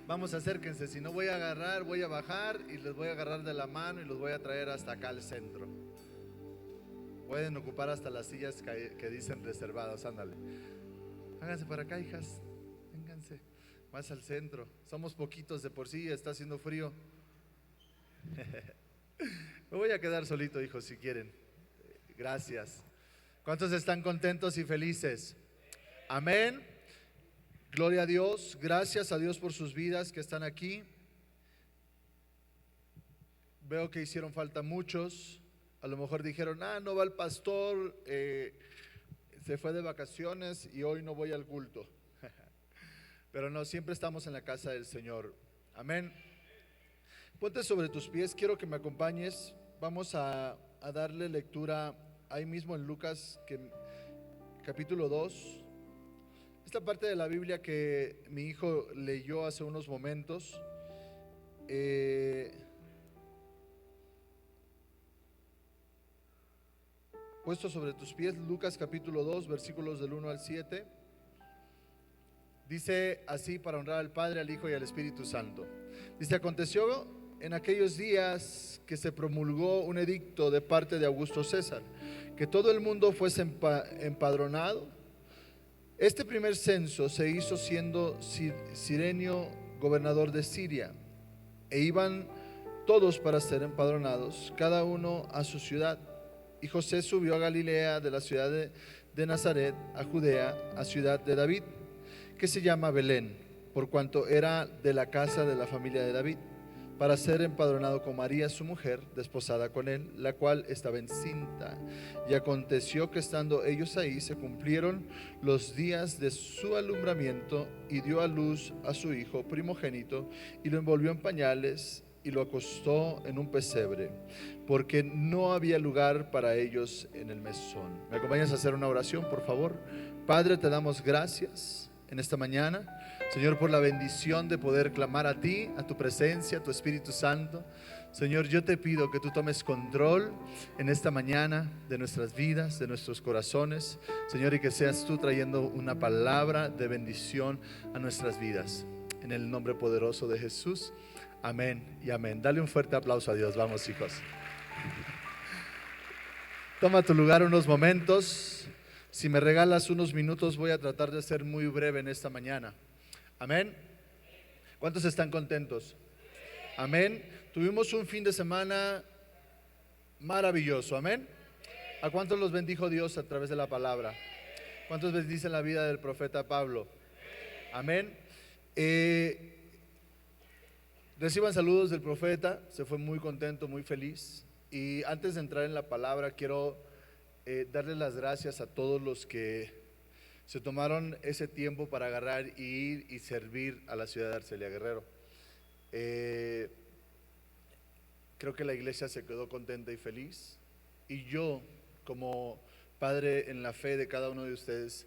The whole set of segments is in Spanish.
Vamos, acérquense, si no voy a agarrar, voy a bajar y les voy a agarrar de la mano y los voy a traer hasta acá al centro. Pueden ocupar hasta las sillas que dicen reservadas, ándale. Háganse para acá, hijas, vénganse, más al centro. Somos poquitos de por sí, está haciendo frío. Me voy a quedar solito, hijos, si quieren. Gracias. ¿Cuántos están contentos y felices? Amén. Gloria a Dios. Gracias a Dios por sus vidas que están aquí. Veo que hicieron falta muchos. A lo mejor dijeron, no va el pastor, se fue de vacaciones y hoy no voy al culto. Pero no, siempre estamos en la casa del Señor. Amén. Ponte sobre tus pies, quiero que me acompañes. Vamos a darle lectura ahí mismo en Lucas capítulo 2. Esta parte de la Biblia que mi hijo leyó hace unos momentos. Puesto sobre tus pies, Lucas capítulo 2, versículos del 1 al 7. Dice así, para honrar al Padre, al Hijo y al Espíritu Santo. Dice: aconteció en aquellos días que se promulgó un edicto de parte de Augusto César, que todo el mundo fuese empadronado. Este primer censo se hizo siendo Cirenio gobernador de Siria, e iban todos para ser empadronados, cada uno a su ciudad. Y José subió a Galilea, de la ciudad de Nazaret a Judea, a ciudad de David, que se llama Belén, por cuanto era de la casa de la familia de David, para ser empadronado con María su mujer, desposada con él, la cual estaba encinta. Y aconteció que estando ellos ahí, se cumplieron los días de su alumbramiento, y dio a luz a su hijo primogénito, y lo envolvió en pañales, y lo acostó en un pesebre, porque no había lugar para ellos en el mesón. ¿Me acompañas a hacer una oración, por favor? Padre, te damos gracias en esta mañana, Señor, por la bendición de poder clamar a ti, a tu presencia, a tu Espíritu Santo. Señor, yo te pido que tú tomes control en esta mañana de nuestras vidas, de nuestros corazones, Señor, y que seas tú trayendo una palabra de bendición a nuestras vidas. En el nombre poderoso de Jesús, amén y amén. Dale un fuerte aplauso a Dios. Vamos, hijos. Toma tu lugar unos momentos. Si me regalas unos minutos, voy a tratar de ser muy breve en esta mañana. Amén. ¿Cuántos están contentos? Amén. Tuvimos un fin de semana maravilloso. Amén. ¿A cuántos los bendijo Dios a través de la palabra? ¿Cuántos bendicen la vida del profeta Pablo? Amén. Reciban saludos del profeta. Se fue muy contento, muy feliz. Y antes de entrar en la palabra, quiero darle las gracias a todos los que se tomaron ese tiempo para agarrar y ir y servir a la ciudad de Arcelia Guerrero. Creo que la iglesia se quedó contenta y feliz, y yo, como padre en la fe de cada uno de ustedes,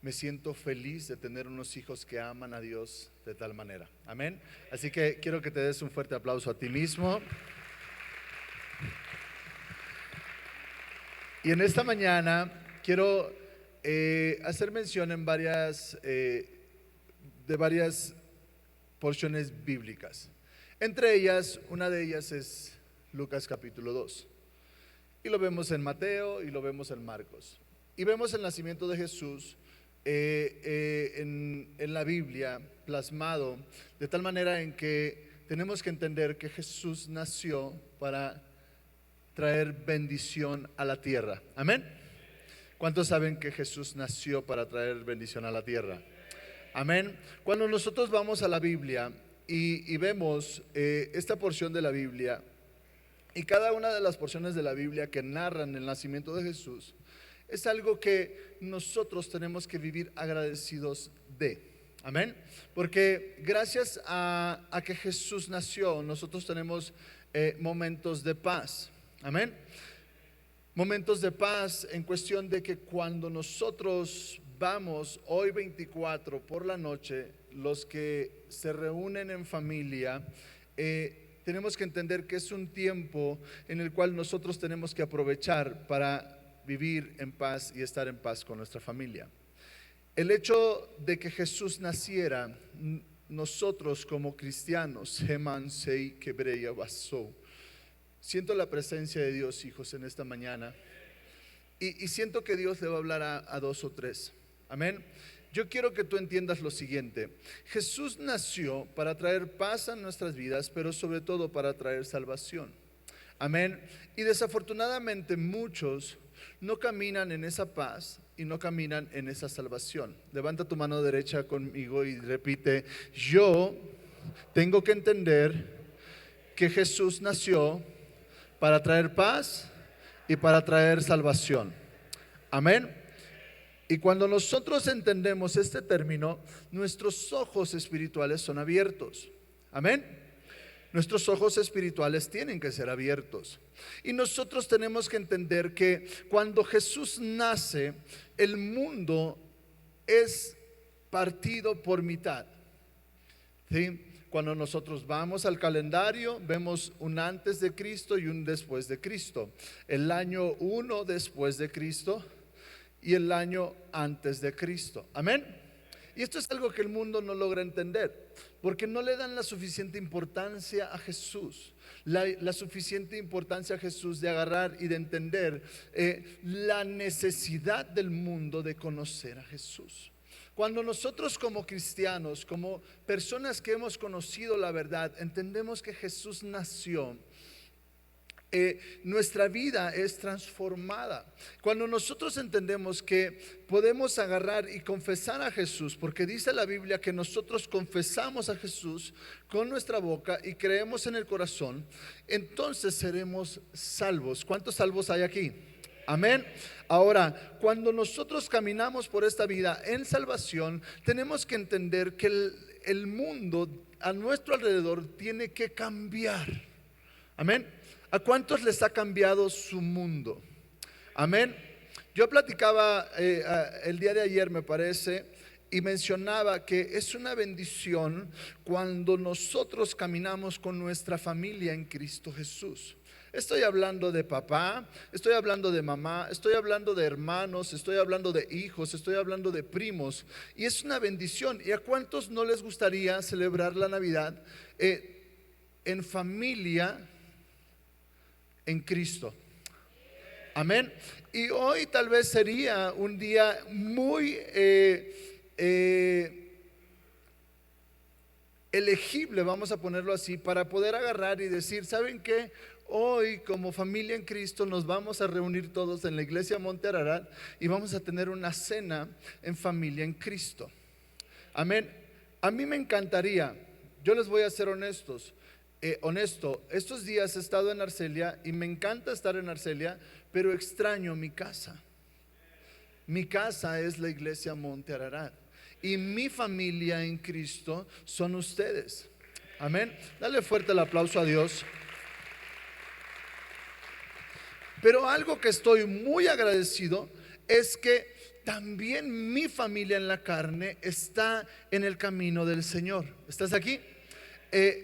me siento feliz de tener unos hijos que aman a Dios de tal manera. Amén. Así que quiero que te des un fuerte aplauso a ti mismo. Y en esta mañana quiero hacer mención en de varias porciones bíblicas. Entre ellas, una de ellas es Lucas capítulo 2. Y lo vemos en Mateo y lo vemos en Marcos. Y vemos el nacimiento de Jesús en la Biblia plasmado de tal manera en que tenemos que entender que Jesús nació para traer bendición a la tierra. Amén. ¿Cuántos saben que Jesús nació para traer bendición a la tierra? Amén. Cuando nosotros vamos a la Biblia y vemos esta porción de la Biblia, y cada una de las porciones de la Biblia que narran el nacimiento de Jesús, es algo que nosotros tenemos que vivir agradecidos de. Amén. Porque gracias a que Jesús nació, nosotros tenemos momentos de paz. Amén. Momentos de paz en cuestión de que cuando nosotros vamos hoy 24 por la noche, los que se reúnen en familia, tenemos que entender que es un tiempo en el cual nosotros tenemos que aprovechar para vivir en paz y estar en paz con nuestra familia. El hecho de que Jesús naciera nosotros como cristianos, Heman Sei Kebreya Baso, siento la presencia de Dios, hijos, en esta mañana. Y siento que Dios le va a hablar a dos o tres. Amén. Yo quiero que tú entiendas lo siguiente. Jesús nació para traer paz a nuestras vidas, pero sobre todo para traer salvación. Amén. Y desafortunadamente muchos no caminan en esa paz y no caminan en esa salvación. Levanta tu mano derecha conmigo y repite: yo tengo que entender que Jesús nació para traer paz y para traer salvación. Amén. Y cuando nosotros entendemos este término, nuestros ojos espirituales son abiertos. Amén. Nuestros ojos espirituales tienen que ser abiertos. Y nosotros tenemos que entender que cuando Jesús nace, el mundo es partido por mitad. ¿Sí? Cuando nosotros vamos al calendario, vemos un antes de Cristo y un después de Cristo. El año 1 después de Cristo y el año antes de Cristo. Amén. Y esto es algo que el mundo no logra entender, porque no le dan la suficiente importancia a Jesús, la suficiente importancia a Jesús de agarrar y de entender la necesidad del mundo de conocer a Jesús. Cuando nosotros como cristianos, como personas que hemos conocido la verdad, entendemos que Jesús nació, nuestra vida es transformada. Cuando nosotros entendemos que podemos agarrar y confesar a Jesús, porque dice la Biblia que nosotros confesamos a Jesús con nuestra boca y creemos en el corazón, entonces seremos salvos. ¿Cuántos salvos hay aquí? Amén. Ahora, cuando nosotros caminamos por esta vida en salvación, tenemos que entender que el mundo a nuestro alrededor tiene que cambiar. Amén. ¿A cuántos les ha cambiado su mundo? Amén. Yo platicaba el día de ayer, me parece, y mencionaba que es una bendición cuando nosotros caminamos con nuestra familia en Cristo Jesús. Estoy hablando de papá, estoy hablando de mamá, estoy hablando de hermanos, estoy hablando de hijos, estoy hablando de primos. Y es una bendición. ¿Y a cuántos no les gustaría celebrar la Navidad en familia en Cristo? Amén. Y hoy tal vez sería un día muy elegible, vamos a ponerlo así, para poder agarrar y decir: ¿saben qué? Hoy como familia en Cristo nos vamos a reunir todos en la iglesia Monte Ararat y vamos a tener una cena en familia en Cristo. Amén. A mí me encantaría, yo les voy a ser honesto, estos días he estado en Arcelia y me encanta estar en Arcelia, pero extraño mi casa. Mi casa es la iglesia Monte Ararat y mi familia en Cristo son ustedes. Amén. Dale fuerte el aplauso a Dios. Pero algo que estoy muy agradecido es que también mi familia en la carne está en el camino del Señor. ¿Estás aquí?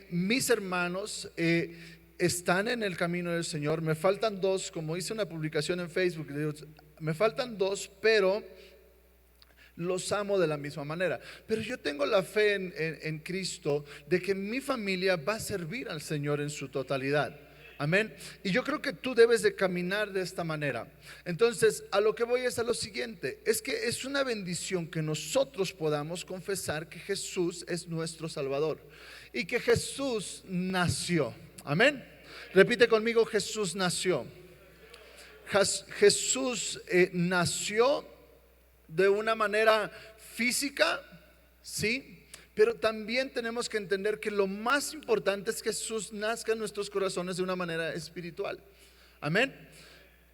Mis hermanos están en el camino del Señor. Me faltan dos, como hice una publicación en Facebook, me faltan dos, pero los amo de la misma manera. Pero yo tengo la fe en Cristo de que mi familia va a servir al Señor en su totalidad. Amén. Y yo creo que tú debes de caminar de esta manera. Entonces, a lo que voy es a lo siguiente: es que es una bendición que nosotros podamos confesar que Jesús es nuestro Salvador y que Jesús nació. Amén. Repite conmigo: Jesús nació. Jesús nació de una manera física, sí. Pero también tenemos que entender que lo más importante es que Jesús nazca en nuestros corazones de una manera espiritual. Amén.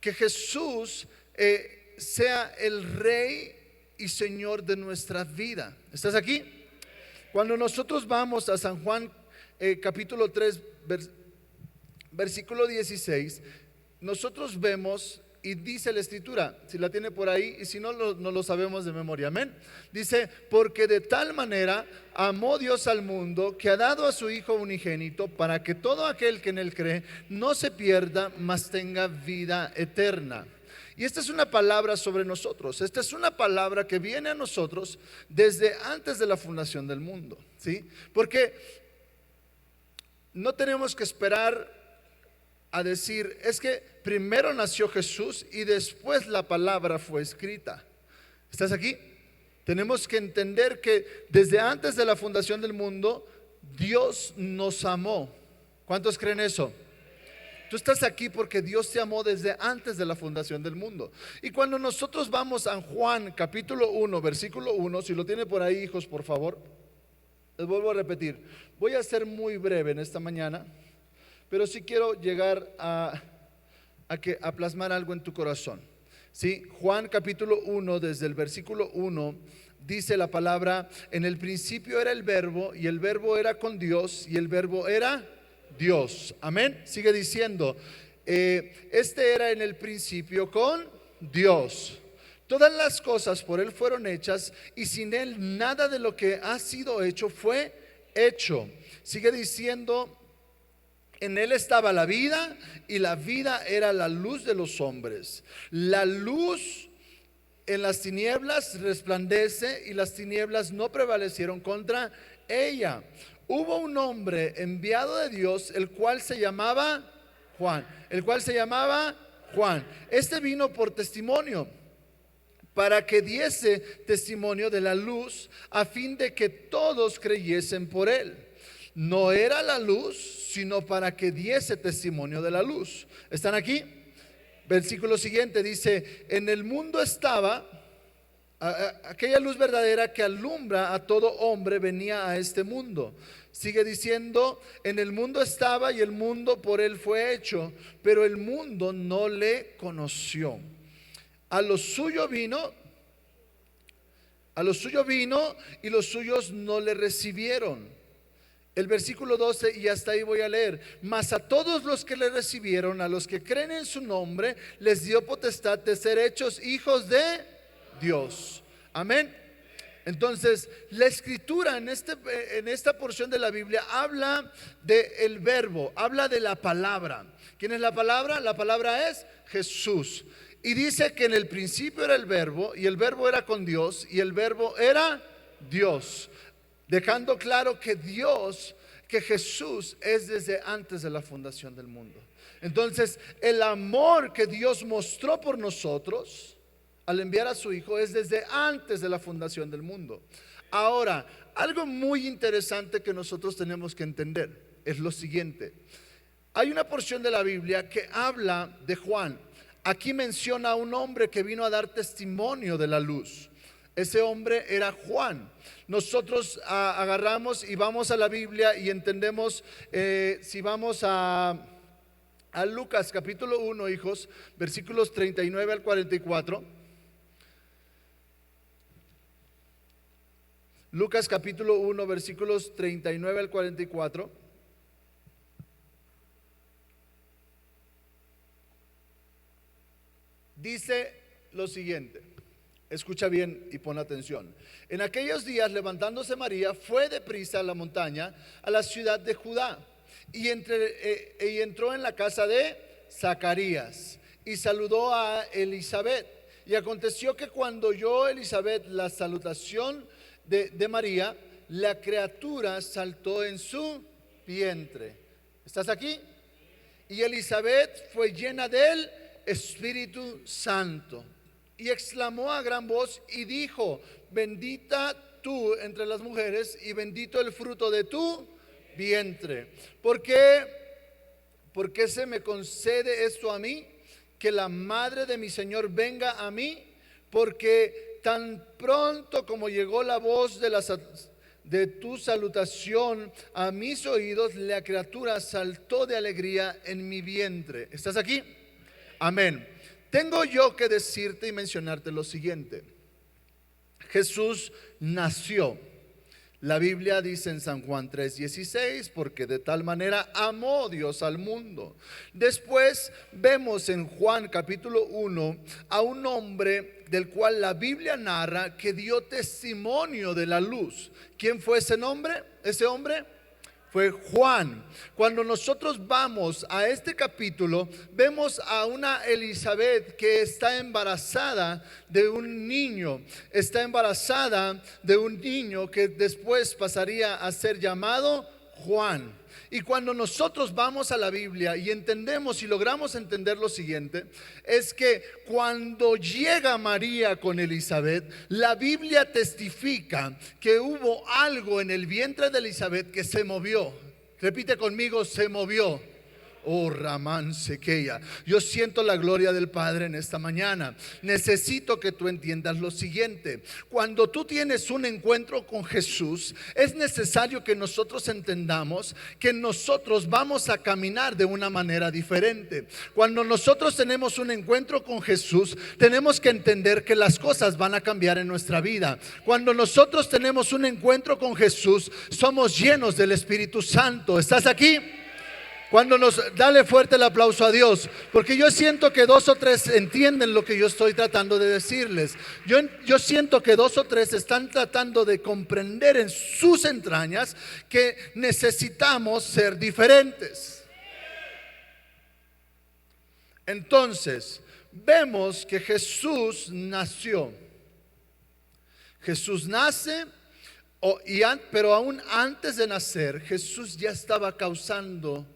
Que Jesús sea el Rey y Señor de nuestra vida. ¿Estás aquí? Cuando nosotros vamos a San Juan capítulo 3 versículo 16, nosotros vemos, y dice la escritura, si la tiene por ahí, y si no, no lo sabemos de memoria. Amén. Dice: porque de tal manera amó Dios al mundo, que ha dado a su Hijo unigénito, para que todo aquel que en él cree no se pierda, mas tenga vida eterna. Y esta es una palabra sobre nosotros. Esta es una palabra que viene a nosotros desde antes de la fundación del mundo, ¿sí? Porque no tenemos que esperar a decir, es que primero nació Jesús y después la palabra fue escrita. ¿Estás aquí? Tenemos que entender que desde antes de la fundación del mundo, Dios nos amó. ¿Cuántos creen eso? Tú estás aquí porque Dios te amó desde antes de la fundación del mundo. Y cuando nosotros vamos a Juan capítulo 1, versículo 1, si lo tiene por ahí, hijos, por favor, les vuelvo a repetir. Voy a ser muy breve en esta mañana, pero sí quiero llegar a plasmar algo en tu corazón. ¿Sí? Juan capítulo 1, desde el versículo 1, dice la palabra: en el principio era el verbo, y el verbo era con Dios, y el verbo era Dios. Amén. Sigue diciendo, este era en el principio con Dios. Todas las cosas por Él fueron hechas, y sin Él nada de lo que ha sido hecho fue hecho. Sigue diciendo, en Él estaba la vida, y la vida era la luz de los hombres. La luz en las tinieblas resplandece, y las tinieblas no prevalecieron contra ella. Hubo un hombre enviado de Dios, el cual se llamaba Juan. Este vino por testimonio, para que diese testimonio de la luz, a fin de que todos creyesen por él. No era la luz, sino para que diese testimonio de la luz. ¿Están aquí? Versículo siguiente dice: en el mundo estaba aquella luz verdadera que alumbra a todo hombre, venía a este mundo. Sigue diciendo, en el mundo estaba, y el mundo por él fue hecho, pero el mundo no le conoció. A lo suyo vino, y los suyos no le recibieron. El versículo 12, y hasta ahí voy a leer. Mas a todos los que le recibieron, a los que creen en su nombre, les dio potestad de ser hechos hijos de Dios. Amén. Entonces, la escritura en esta porción de la Biblia habla del verbo, habla de la palabra. ¿Quién es la palabra? La palabra es Jesús. Y dice que en el principio era el verbo, y el verbo era con Dios, y el verbo era Dios. Dejando claro que Jesús es desde antes de la fundación del mundo. Entonces, el amor que Dios mostró por nosotros al enviar a su Hijo es desde antes de la fundación del mundo. Ahora, algo muy interesante que nosotros tenemos que entender es lo siguiente. Hay una porción de la Biblia que habla de Juan. Aquí menciona a un hombre que vino a dar testimonio de la luz. Ese hombre era Juan. Nosotros agarramos y vamos a la Biblia y entendemos, si vamos a Lucas capítulo 1, hijos, versículos 39 al 44. Lucas capítulo 1, versículos 39 al 44. Dice lo siguiente. Escucha bien y pon atención. En aquellos días, levantándose María, fue deprisa a la montaña, a la ciudad de Judá, y entró en la casa de Zacarías y saludó a Elizabeth. Y aconteció que cuando oyó Elizabeth la salutación de María, la criatura saltó en su vientre. ¿Estás aquí? Y Elizabeth fue llena del Espíritu Santo, y exclamó a gran voz y dijo: bendita tú entre las mujeres, y bendito el fruto de tu vientre. ¿Por qué se me concede esto a mí? Que la madre de mi Señor venga a mí, porque tan pronto como llegó la voz de tu salutación a mis oídos, la criatura saltó de alegría en mi vientre. ¿Estás aquí? Amén. Tengo yo que decirte y mencionarte lo siguiente. Jesús nació. La Biblia dice en San Juan 3:16, porque de tal manera amó Dios al mundo. Después vemos en Juan capítulo 1 a un hombre del cual la Biblia narra que dio testimonio de la luz. ¿Quién fue ese hombre? Fue Juan. Cuando nosotros vamos a este capítulo, vemos a una Elizabeth que está embarazada de un niño. Está embarazada de un niño que después pasaría a ser llamado Juan. Y cuando nosotros vamos a la Biblia y entendemos y logramos entender lo siguiente, es que cuando llega María con Elizabeth, la Biblia testifica que hubo algo en el vientre de Elizabeth que se movió. Repite conmigo, se movió. Oh, Ramán Sequeya. Yo siento la gloria del Padre en esta mañana. Necesito que tú entiendas lo siguiente. Cuando tú tienes un encuentro con Jesús, es necesario que nosotros entendamos que nosotros vamos a caminar de una manera diferente. Cuando nosotros tenemos un encuentro con Jesús, tenemos que entender que las cosas van a cambiar en nuestra vida. Cuando nosotros tenemos un encuentro con Jesús, somos llenos del Espíritu Santo. ¿Estás aquí? Dale fuerte el aplauso a Dios, porque yo siento que 2 o 3 entienden lo que yo estoy tratando de decirles. Yo siento que 2 o 3 están tratando de comprender en sus entrañas que necesitamos ser diferentes. Entonces, vemos que Jesús nació. Jesús nace, pero aún antes de nacer, Jesús ya estaba causando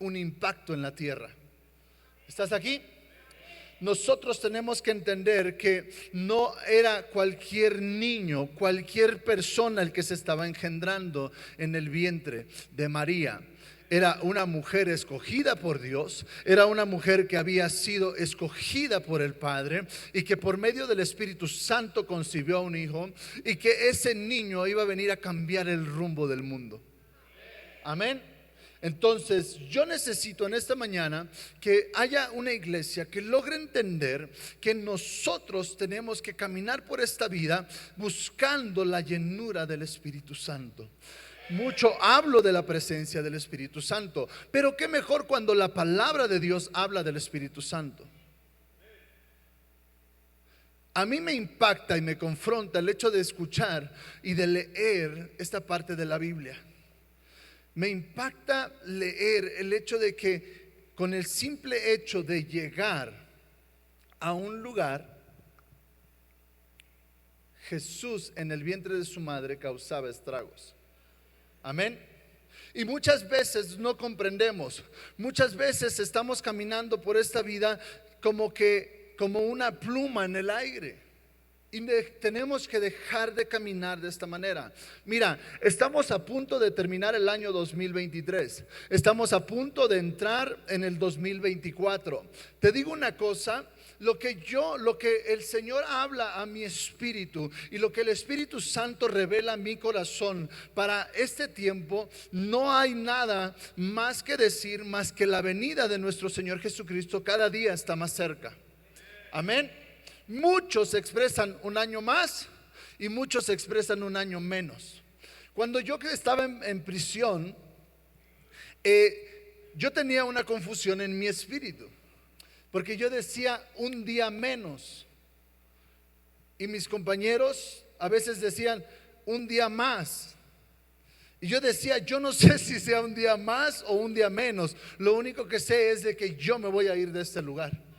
un impacto en la tierra. ¿Estás aquí? Nosotros tenemos que entender que no era cualquier niño, cualquier persona el que se estaba engendrando en el vientre de María. Era una mujer escogida por Dios, era una mujer que había sido escogida por el Padre y que por medio del Espíritu Santo concibió a un hijo, y que ese niño iba a venir a cambiar el rumbo del mundo. Amén. Entonces yo necesito en esta mañana que haya una iglesia que logre entender que nosotros tenemos que caminar por esta vida buscando la llenura del Espíritu Santo. Mucho hablo de la presencia del Espíritu Santo, pero qué mejor cuando la palabra de Dios habla del Espíritu Santo. A mí me impacta y me confronta el hecho de escuchar y de leer esta parte de la Biblia. Me impacta leer el hecho de que con el simple hecho de llegar a un lugar, Jesús en el vientre de su madre causaba estragos. Amén. Y muchas veces no comprendemos. Muchas veces estamos caminando por esta vida como una pluma en el aire. Y tenemos que dejar de caminar de esta manera. Mira, estamos a punto de terminar el año 2023. Estamos a punto de entrar en el 2024. Te digo una cosa, lo que el Señor habla a mi espíritu y lo que el Espíritu Santo revela a mi corazón para este tiempo, no hay nada más que decir, más que la venida de nuestro Señor Jesucristo cada día está más cerca. Amén. Muchos expresan un año más y muchos expresan un año menos. Cuando yo estaba en prisión, yo tenía una confusión en mi espíritu, porque yo decía un día menos y mis compañeros a veces decían un día más. Y yo decía, yo no sé si sea un día más o un día menos. Lo único que sé es de que yo me voy a ir de este lugar.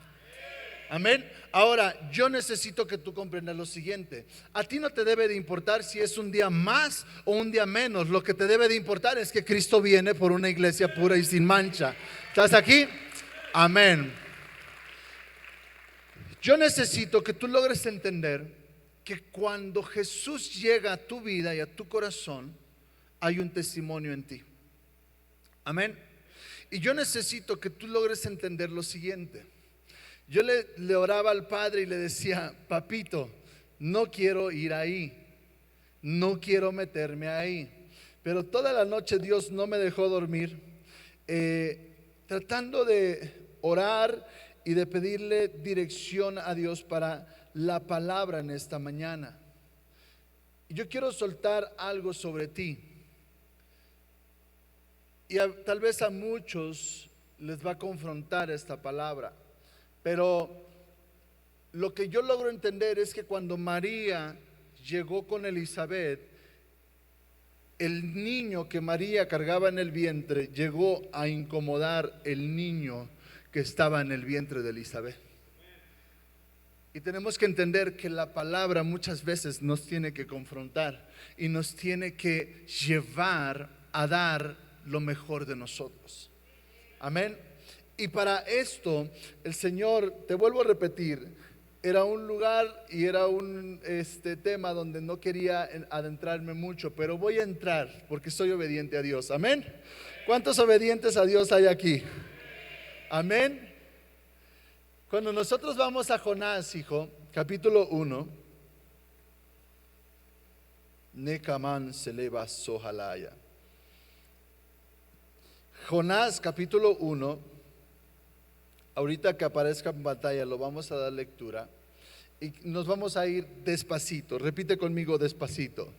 Amén. Ahora, yo necesito que tú comprendas lo siguiente. A ti no te debe de importar si es un día más o un día menos. Lo que te debe de importar es que Cristo viene por una iglesia pura y sin mancha. ¿Estás aquí? Amén. Yo necesito que tú logres entender que cuando Jesús llega a tu vida y a tu corazón, hay un testimonio en ti. Amén. Y yo necesito que tú logres entender lo siguiente. Yo le oraba al Padre y le decía, papito, no quiero ir ahí, no quiero meterme ahí. Pero toda la noche Dios no me dejó dormir, tratando de orar y de pedirle dirección a Dios para la palabra en esta mañana. Y yo quiero soltar algo sobre ti. Y tal vez a muchos les va a confrontar esta palabra. Pero lo que yo logro entender es que cuando María llegó con Elizabeth, el niño que María cargaba en el vientre llegó a incomodar el niño que estaba en el vientre de Elizabeth. Y tenemos que entender que la palabra muchas veces nos tiene que confrontar y nos tiene que llevar a dar lo mejor de nosotros. Amén. Y para esto el Señor, te vuelvo a repetir, era un lugar y era un tema donde no quería adentrarme mucho, pero voy a entrar porque soy obediente a Dios. Amén. ¿Cuántos obedientes a Dios hay aquí? Amén. Cuando nosotros vamos a Jonás, hijo, capítulo 1, Nekaman se leva sojalaya. Jonás, capítulo 1, ahorita que aparezca en pantalla lo vamos a dar lectura y nos vamos a ir despacito. Repite conmigo, despacito.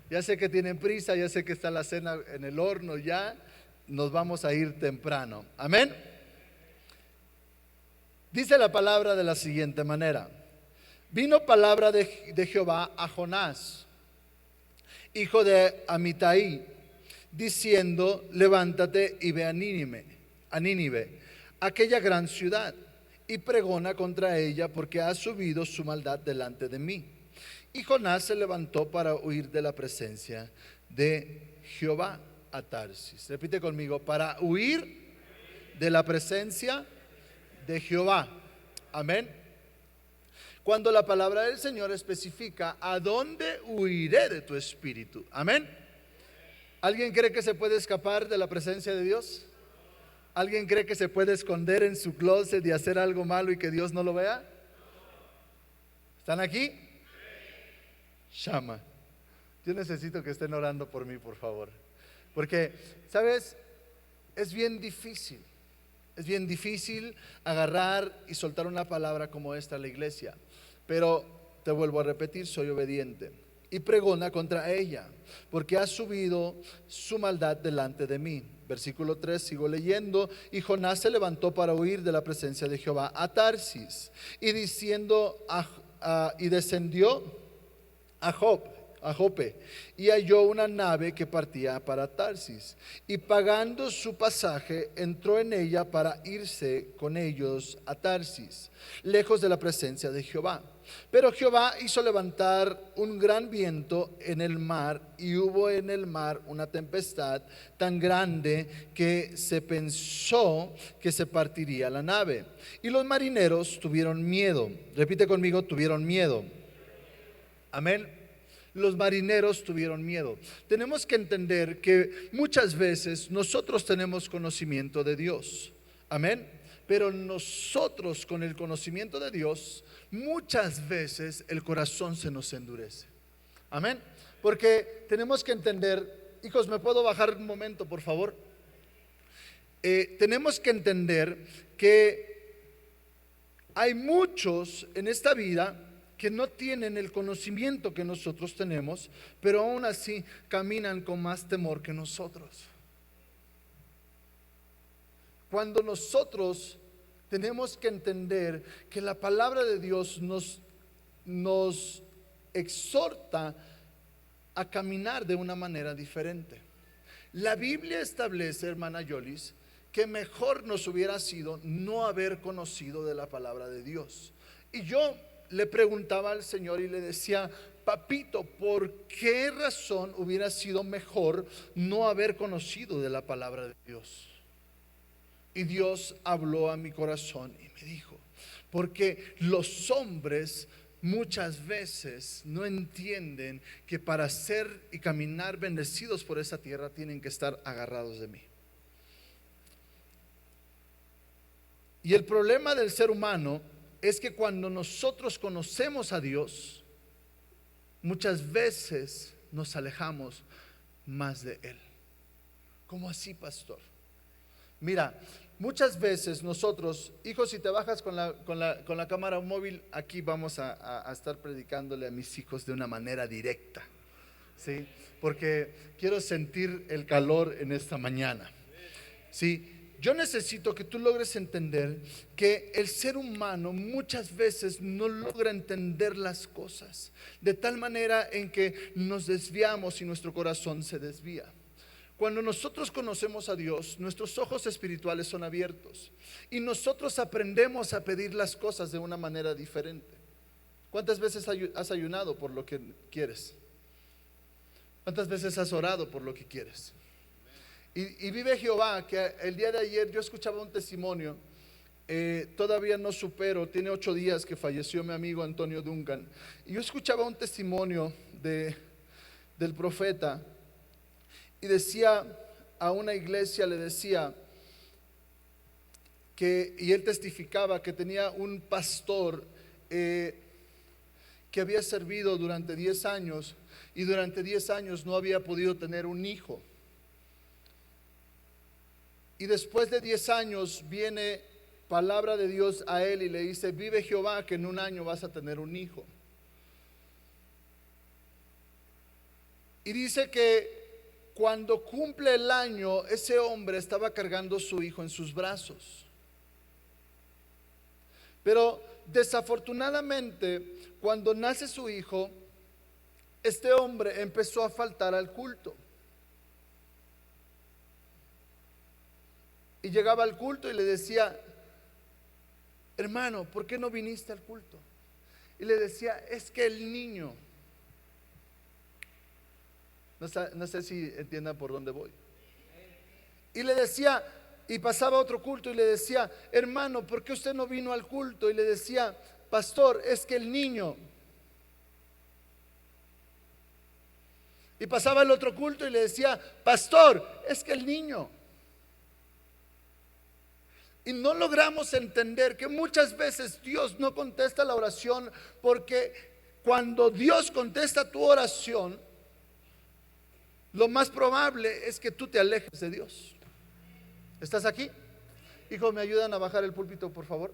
Ya sé que tienen prisa, ya sé que está la cena en el horno ya, nos vamos a ir temprano. Amén. Dice la palabra de la siguiente manera: vino palabra de Jehová a Jonás, hijo de Amitai, diciendo: levántate y ve a Nínive, aquella gran ciudad, y pregona contra ella, porque ha subido su maldad delante de mí. Y Jonás se levantó para huir de la presencia de Jehová a Tarsis. Repite conmigo: para huir de la presencia de Jehová. Amén. Cuando la palabra del Señor especifica a dónde huiré de tu espíritu. Amén. ¿Alguien cree que se puede escapar de la presencia de Dios? ¿Alguien cree que se puede esconder en su closet y hacer algo malo y que Dios no lo vea? ¿Están aquí? Llama. Yo necesito que estén orando por mí, por favor. Porque, ¿sabes? Es bien difícil agarrar y soltar una palabra como esta a la iglesia. Pero te vuelvo a repetir, soy obediente. Y pregona contra ella, porque ha subido su maldad delante de mí. Versículo 3, sigo leyendo. Y Jonás se levantó para huir de la presencia de Jehová a Tarsis, y descendió a Jope, y halló una nave que partía para Tarsis, y pagando su pasaje entró en ella para irse con ellos a Tarsis, lejos de la presencia de Jehová. Pero Jehová hizo levantar un gran viento en el mar, y hubo en el mar una tempestad tan grande que se pensó que se partiría la nave, y los marineros tuvieron miedo. Repite conmigo: tuvieron miedo. Amén. Los marineros tuvieron miedo. Tenemos que entender que muchas veces nosotros tenemos conocimiento de Dios. Amén. Pero nosotros, con el conocimiento de Dios, muchas veces el corazón se nos endurece. Amén. Porque tenemos que entender, hijos, ¿me puedo bajar un momento, por favor? Tenemos que entender que hay muchos en esta vida que no tienen el conocimiento que nosotros tenemos, pero aún así caminan con más temor que nosotros. Cuando nosotros tenemos que entender que la palabra de Dios nos exhorta a caminar de una manera diferente. La Biblia establece, hermana Yolis, que mejor nos hubiera sido no haber conocido de la palabra de Dios. Y yo le preguntaba al Señor y le decía: papito, ¿por qué razón hubiera sido mejor no haber conocido de la palabra de Dios? Y Dios habló a mi corazón y me dijo: porque los hombres muchas veces no entienden que para ser y caminar bendecidos por esa tierra tienen que estar agarrados de mí. Y el problema del ser humano es que cuando nosotros conocemos a Dios, muchas veces nos alejamos más de Él. ¿Cómo así, pastor? Mira, muchas veces nosotros, hijos, si te bajas con la cámara móvil, aquí vamos a estar predicándole a mis hijos de una manera directa, ¿sí? Porque quiero sentir el calor en esta mañana, ¿sí? yo necesito que tú logres entender que el ser humano muchas veces no logra entender las cosas, de tal manera en que nos desviamos y nuestro corazón se desvía. Cuando nosotros conocemos a Dios, nuestros ojos espirituales son abiertos y nosotros aprendemos a pedir las cosas de una manera diferente. ¿Cuántas veces has ayunado por lo que quieres? ¿Cuántas veces has orado por lo que quieres? Y vive Jehová, que el día de ayer yo escuchaba un testimonio, todavía no supero, tiene 8 días que falleció mi amigo Antonio Duncan, y yo escuchaba un testimonio del profeta, y decía a una iglesia, le decía y él testificaba que tenía un pastor que había servido durante 10 años, y durante 10 años no había podido tener un hijo. Y después de 10 años viene palabra de Dios a él y le dice: vive Jehová que en un año vas a tener un hijo. Y dice que cuando cumple el año, ese hombre estaba cargando a su hijo en sus brazos. Pero desafortunadamente, cuando nace su hijo, este hombre empezó a faltar al culto. Y llegaba al culto y le decía: hermano, ¿por qué no viniste al culto? Y le decía: es que el niño, no sé si entiendan por dónde voy. Y le decía, y pasaba otro culto y le decía: hermano, ¿por qué usted no vino al culto? Y le decía: pastor, es que el niño. Y pasaba el otro culto y le decía: pastor, es que el niño. Y no logramos entender que muchas veces Dios no contesta la oración, porque cuando Dios contesta tu oración, lo más probable es que tú te alejes de Dios. ¿Estás aquí? Hijo, ¿me ayudan a bajar el púlpito, por favor?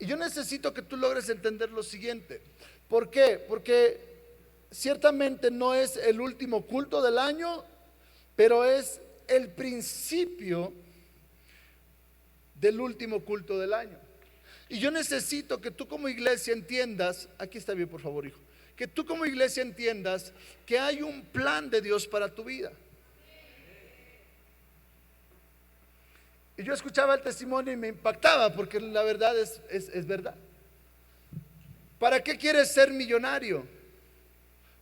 Y yo necesito que tú logres entender lo siguiente. ¿Por qué? Porque ciertamente no es el último culto del año, pero es el principio del último culto del año. Y yo necesito que tú como iglesia entiendas, aquí está bien, por favor, hijo, que tú como iglesia entiendas que hay un plan de Dios para tu vida. Y yo escuchaba el testimonio y me impactaba, porque la verdad es verdad. ¿Para qué quieres ser millonario?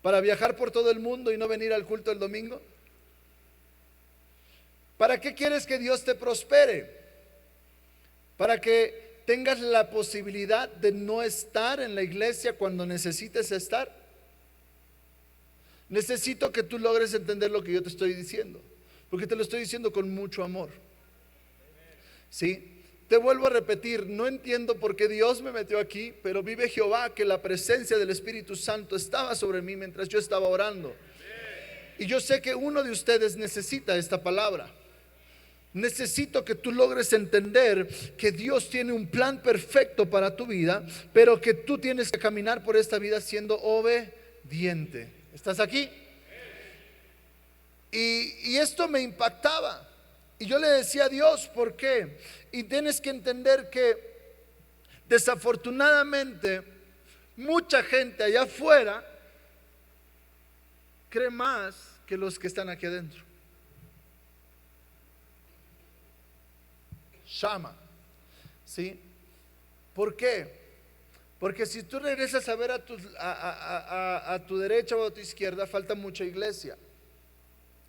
¿Para viajar por todo el mundo y no venir al culto el domingo? ¿Para qué quieres que Dios te prospere? ¿Para que tengas la posibilidad de no estar en la iglesia cuando necesites estar? Necesito que tú logres entender lo que yo te estoy diciendo, porque te lo estoy diciendo con mucho amor. ¿Sí? Te vuelvo a repetir, no entiendo por qué Dios me metió aquí, pero vive Jehová que la presencia del Espíritu Santo estaba sobre mí mientras yo estaba orando. Y yo sé que uno de ustedes necesita esta palabra. Necesito que tú logres entender que Dios tiene un plan perfecto para tu vida, pero que tú tienes que caminar por esta vida siendo obediente. ¿Estás aquí? Y esto me impactaba. Y yo le decía a Dios: ¿por qué? Y tienes que entender que desafortunadamente mucha gente allá afuera cree más que los que están aquí adentro. Shama, ¿sí? ¿Por qué? Porque si tú regresas a ver a tu derecha o a tu izquierda, falta mucha iglesia.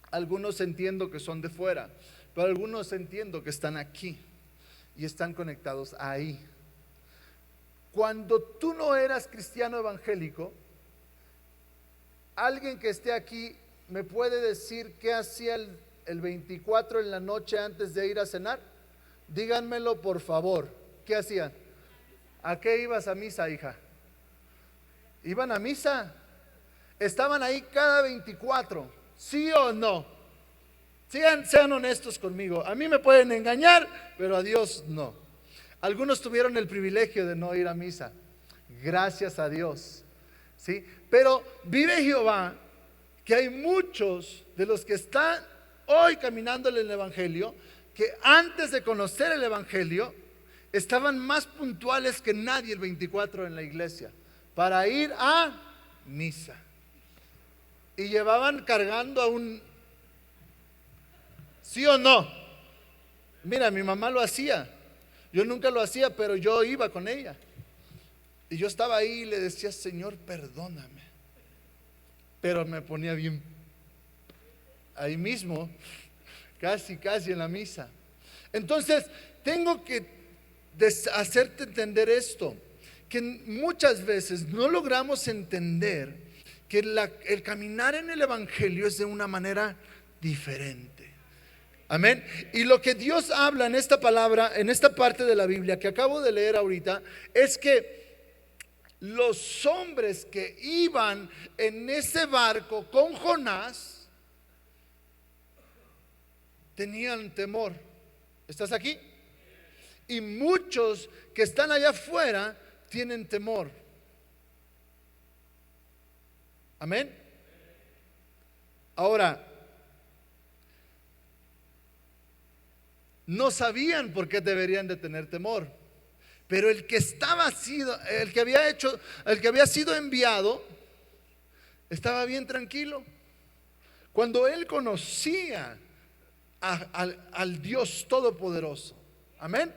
Algunos entiendo que son de fuera, pero algunos entiendo que están aquí y están conectados ahí. Cuando tú no eras cristiano evangélico, alguien que esté aquí me puede decir qué hacía el 24 en la noche antes de ir a cenar. Díganmelo, por favor. ¿Qué hacían? ¿A qué ibas a misa, hija? ¿Iban a misa? ¿Estaban ahí cada 24? ¿Sí o no? Sean honestos conmigo. A mí me pueden engañar, pero a Dios no. Algunos tuvieron el privilegio de no ir a misa. Gracias a Dios. ¿Sí? Pero vive Jehová que hay muchos de los que están hoy caminando en el Evangelio que antes de conocer el Evangelio estaban más puntuales que nadie el 24 en la iglesia para ir a misa. Y llevaban cargando a un... ¿Sí o no? Mira, mi mamá lo hacía. Yo nunca lo hacía, pero yo iba con ella. Y yo estaba ahí y le decía, Señor, perdóname. Pero me ponía bien ahí mismo, casi en la misa. Entonces, tengo que hacerte entender esto, que muchas veces no logramos entender que el caminar en el Evangelio es de una manera diferente. Amén. Y lo que Dios habla en esta palabra, en esta parte de la Biblia que acabo de leer ahorita, es que los hombres que iban en ese barco con Jonás tenían temor. ¿Estás aquí? Y muchos que están allá afuera tienen temor. Amén. Ahora, no sabían por qué deberían de tener temor. Pero el que había sido enviado, estaba bien tranquilo. Cuando él conocía al Dios Todopoderoso. Amén.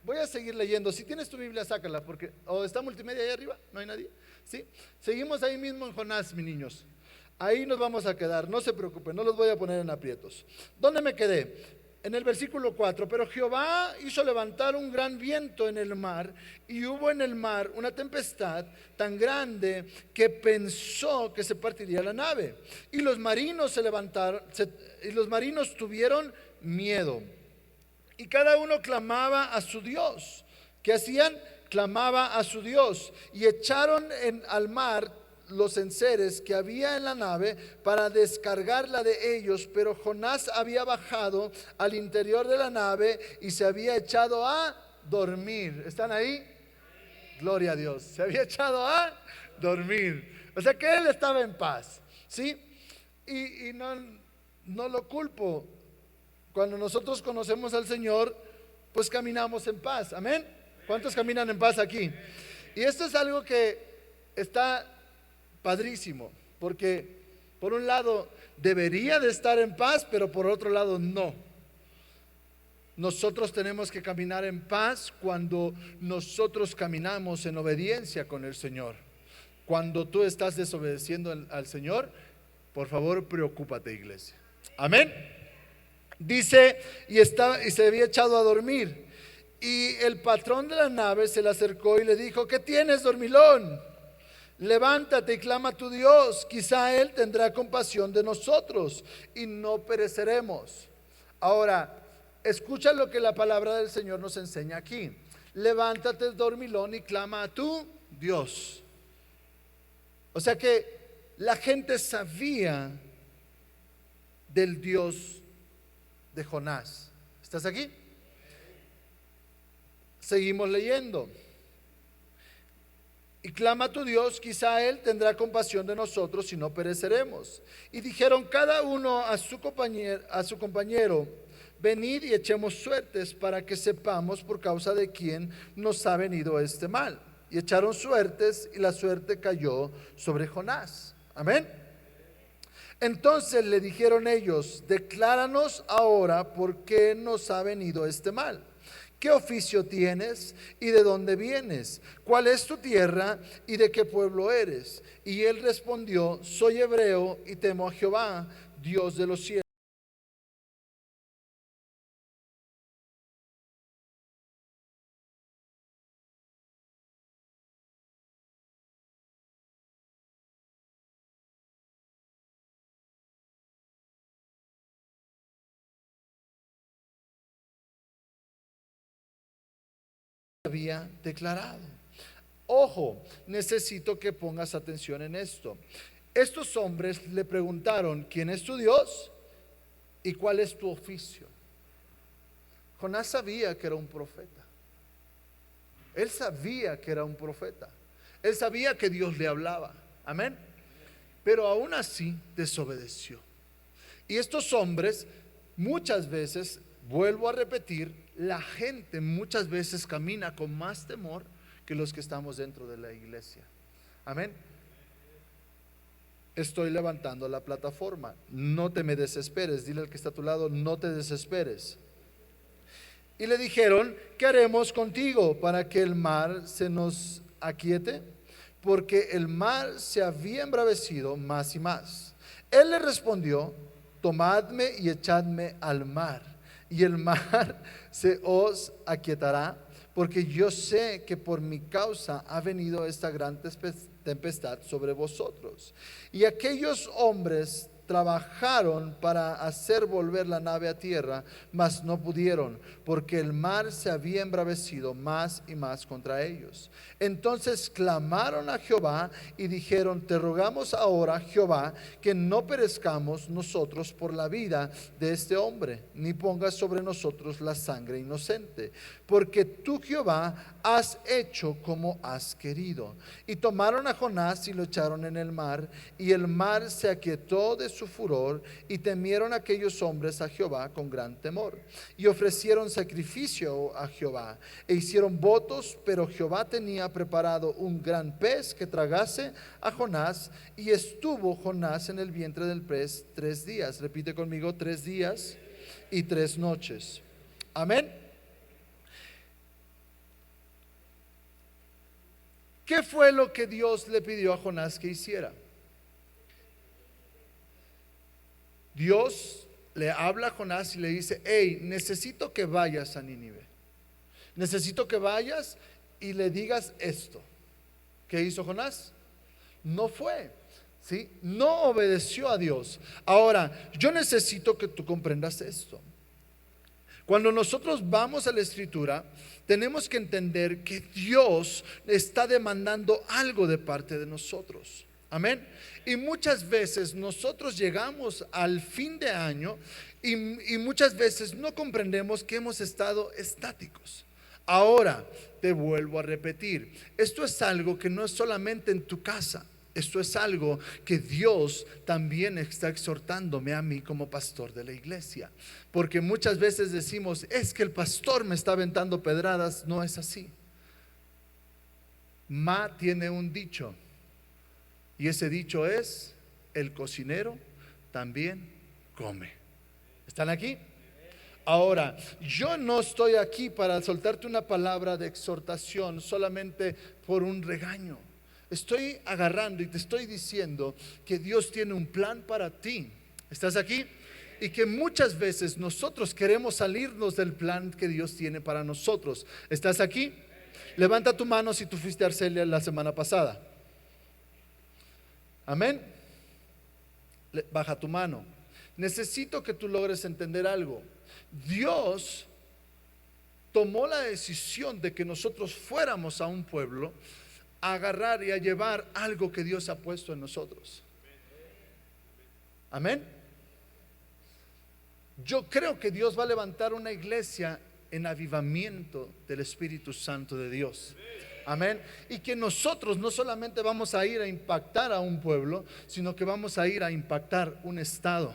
Voy a seguir leyendo. Si tienes tu Biblia, sácala, porque o está multimedia ahí arriba, no hay nadie. ¿Sí? Seguimos ahí mismo en Jonás, mis niños. Ahí nos vamos a quedar, no se preocupen, no los voy a poner en aprietos. ¿Dónde me quedé? En el versículo 4, pero Jehová hizo levantar un gran viento en el mar, y hubo en el mar una tempestad tan grande que pensó que se partiría la nave. Y los marinos y los marinos tuvieron miedo. Y cada uno clamaba a su Dios. ¿Qué hacían? Clamaba a su Dios. Y echaron al mar los enseres que había en la nave para descargarla de ellos, pero Jonás había bajado al interior de la nave y se había echado a dormir. ¿Están ahí? Gloria a Dios. Se había echado a dormir. O sea que él estaba en paz, ¿sí? Y no lo culpo. Cuando nosotros conocemos al Señor, pues caminamos en paz. Amén. ¿Cuántos caminan en paz aquí? Y esto es algo que está padrísimo, porque por un lado debería de estar en paz, pero por otro lado no. Nosotros tenemos que caminar en paz cuando nosotros caminamos en obediencia con el Señor. Cuando tú estás desobedeciendo al Señor, por favor, preocúpate, iglesia. Amén. Dice, y se había echado a dormir. Y el patrón de la nave se le acercó y le dijo: ¿qué tienes, dormilón? Levántate y clama a tu Dios, quizá Él tendrá compasión de nosotros y no pereceremos. Ahora, escucha lo que la palabra del Señor nos enseña aquí. Levántate, dormilón, y clama a tu Dios. O sea que la gente sabía del Dios de Jonás. ¿Estás aquí? Seguimos leyendo. Y clama a tu Dios, quizá Él tendrá compasión de nosotros y no pereceremos. Y dijeron cada uno a su compañero: venid y echemos suertes para que sepamos por causa de quién nos ha venido este mal. Y echaron suertes, y la suerte cayó sobre Jonás. Amén. Entonces le dijeron ellos: decláranos ahora por qué nos ha venido este mal. ¿Qué oficio tienes y de dónde vienes? ¿Cuál es tu tierra y de qué pueblo eres? Y él respondió: soy hebreo y temo a Jehová, Dios de los cielos. Había declarado. Ojo, necesito que pongas atención en esto. Estos hombres le preguntaron: ¿quién es tu Dios y cuál es tu oficio? Jonás sabía que era un profeta. Él sabía que era un profeta. Él sabía que Dios le hablaba. Amén. Pero aún así desobedeció. Y estos hombres muchas veces Vuelvo a repetir, la gente muchas veces camina con más temor que los que estamos dentro de la iglesia. Amén. Estoy levantando la plataforma. No te me desesperes. Dile al que está a tu lado, no te desesperes. Y le dijeron: ¿qué haremos contigo para que el mar se nos aquiete? Porque el mar se había embravecido más y más. Él le respondió: tomadme y echadme al mar, y el mar se os aquietará, porque yo sé que por mi causa ha venido esta gran tempestad sobre vosotros. Y aquellos hombres trabajaron para hacer volver la nave a tierra, mas no pudieron, porque el mar se había embravecido más y más contra ellos. Entonces clamaron a Jehová y dijeron: te rogamos ahora, Jehová, que no perezcamos nosotros por la vida de este hombre, ni pongas sobre nosotros la sangre inocente, porque tú, Jehová, has hecho como has querido. Y tomaron a Jonás y lo echaron en el mar, y el mar se aquietó de su furor, y temieron aquellos hombres a Jehová con gran temor, y ofrecieron sacrificio a Jehová, e hicieron votos. Pero Jehová tenía preparado un gran pez que tragase a Jonás, y estuvo Jonás en el vientre del pez 3 días. Repite conmigo: 3 días y 3 noches. Amén. ¿Qué fue lo que Dios le pidió a Jonás que hiciera? Dios le habla a Jonás y le dice: hey, necesito que vayas a Nínive. Necesito que vayas y le digas esto. ¿Qué hizo Jonás? No fue, ¿sí? No obedeció a Dios. Ahora, yo necesito que tú comprendas esto. Cuando nosotros vamos a la Escritura, tenemos que entender que Dios está demandando algo de parte de nosotros. Amén. Y muchas veces nosotros llegamos al fin de año y muchas veces no comprendemos que hemos estado estáticos. Ahora, te vuelvo a repetir, esto es algo que no es solamente en tu casa. Esto es algo que Dios también está exhortándome a mí como pastor de la iglesia. Porque muchas veces decimos: es que el pastor me está aventando pedradas. No es así. Ma tiene un dicho, y ese dicho es: el cocinero también come. ¿Están aquí? Ahora, yo no estoy aquí para soltarte una palabra de exhortación solamente por un regaño. Estoy agarrando y te estoy diciendo que Dios tiene un plan para ti. ¿Estás aquí? Y que muchas veces nosotros queremos salirnos del plan que Dios tiene para nosotros. ¿Estás aquí? Levanta tu mano si tú fuiste a Arcelia la semana pasada. Amén. Baja tu mano. Necesito que tú logres entender algo. Dios tomó la decisión de que nosotros fuéramos a un pueblo a agarrar y a llevar algo que Dios ha puesto en nosotros. Amén. Yo creo que Dios va a levantar una iglesia en avivamiento del Espíritu Santo de Dios. Amén. Y que nosotros no solamente vamos a ir a impactar a un pueblo, sino que vamos a ir a impactar un estado.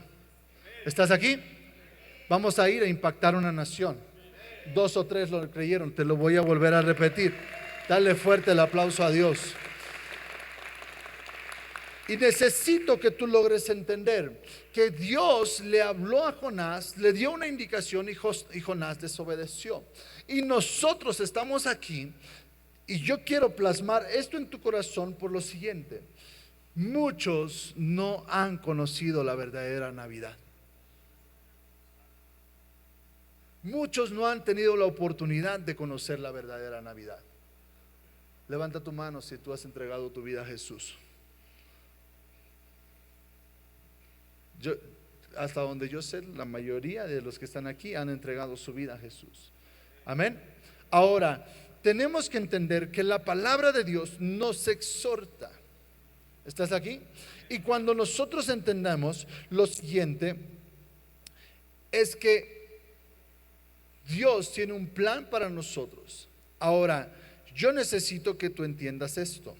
¿Estás aquí? Vamos a ir a impactar una nación. 2 o 3 lo creyeron, te lo voy a volver a repetir. Dale fuerte el aplauso a Dios. Y necesito que tú logres entender que Dios le habló a Jonás, le dio una indicación y Jonás desobedeció. Y nosotros estamos aquí, y yo quiero plasmar esto en tu corazón por lo siguiente: muchos no han conocido la verdadera Navidad. Muchos no han tenido la oportunidad de conocer la verdadera Navidad. Levanta tu mano si tú has entregado tu vida a Jesús. Hasta donde yo sé, la mayoría de los que están aquí han entregado su vida a Jesús. Amén. Ahora, tenemos que entender que la palabra de Dios nos exhorta. ¿Estás aquí? Y cuando nosotros entendamos lo siguiente, es que Dios tiene un plan para nosotros. Ahora, yo necesito que tú entiendas esto.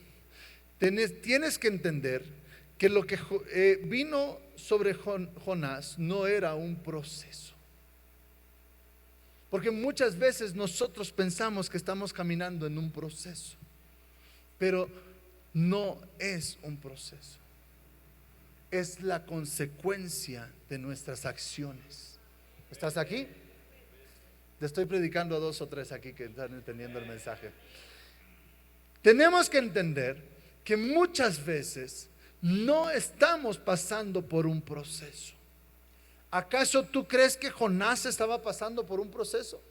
Tienes que entender que lo que vino sobre Jonás no era un proceso. Porque muchas veces nosotros pensamos que estamos caminando en un proceso, pero no es un proceso. Es la consecuencia de nuestras acciones. ¿Estás aquí? Te estoy predicando a 2 o 3 aquí que están entendiendo el mensaje. Tenemos que entender que muchas veces no estamos pasando por un proceso. ¿Acaso tú crees que Jonás estaba pasando por un proceso?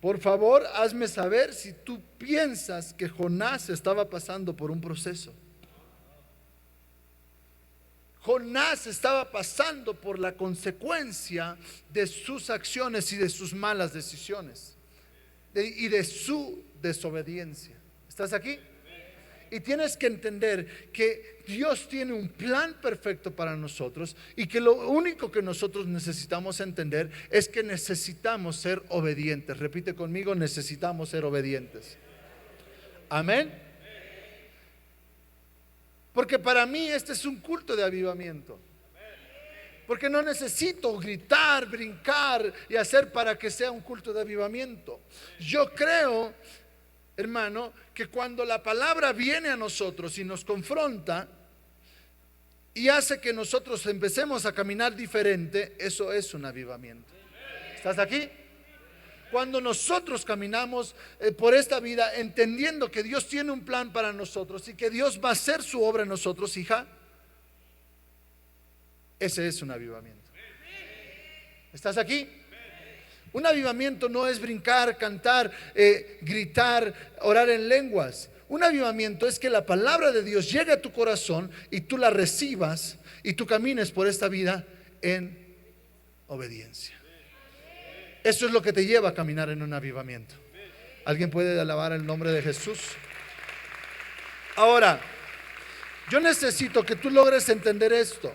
Por favor, hazme saber si tú piensas que Jonás estaba pasando por un proceso. Jonás estaba pasando por la consecuencia de sus acciones y de sus malas decisiones y de su desobediencia. ¿Estás aquí? Y tienes que entender que Dios tiene un plan perfecto para nosotros y que lo único que nosotros necesitamos entender es que necesitamos ser obedientes. Repite conmigo, necesitamos ser obedientes. Amén. Porque para mí este es un culto de avivamiento. Porque no necesito gritar, brincar y hacer para que sea un culto de avivamiento. Yo creo, hermano, que cuando la palabra viene a nosotros y nos confronta y hace que nosotros empecemos a caminar diferente, eso es un avivamiento. ¿Estás aquí? Cuando nosotros caminamos por esta vida entendiendo que Dios tiene un plan para nosotros y que Dios va a hacer su obra en nosotros, hija, ese es un avivamiento. ¿Estás aquí? Un avivamiento no es brincar, cantar, gritar, orar en lenguas. Un avivamiento es que la palabra de Dios llegue a tu corazón y tú la recibas y tú camines por esta vida en obediencia. Eso es lo que te lleva a caminar en un avivamiento. ¿Alguien puede alabar el nombre de Jesús? Ahora, yo necesito que tú logres entender esto.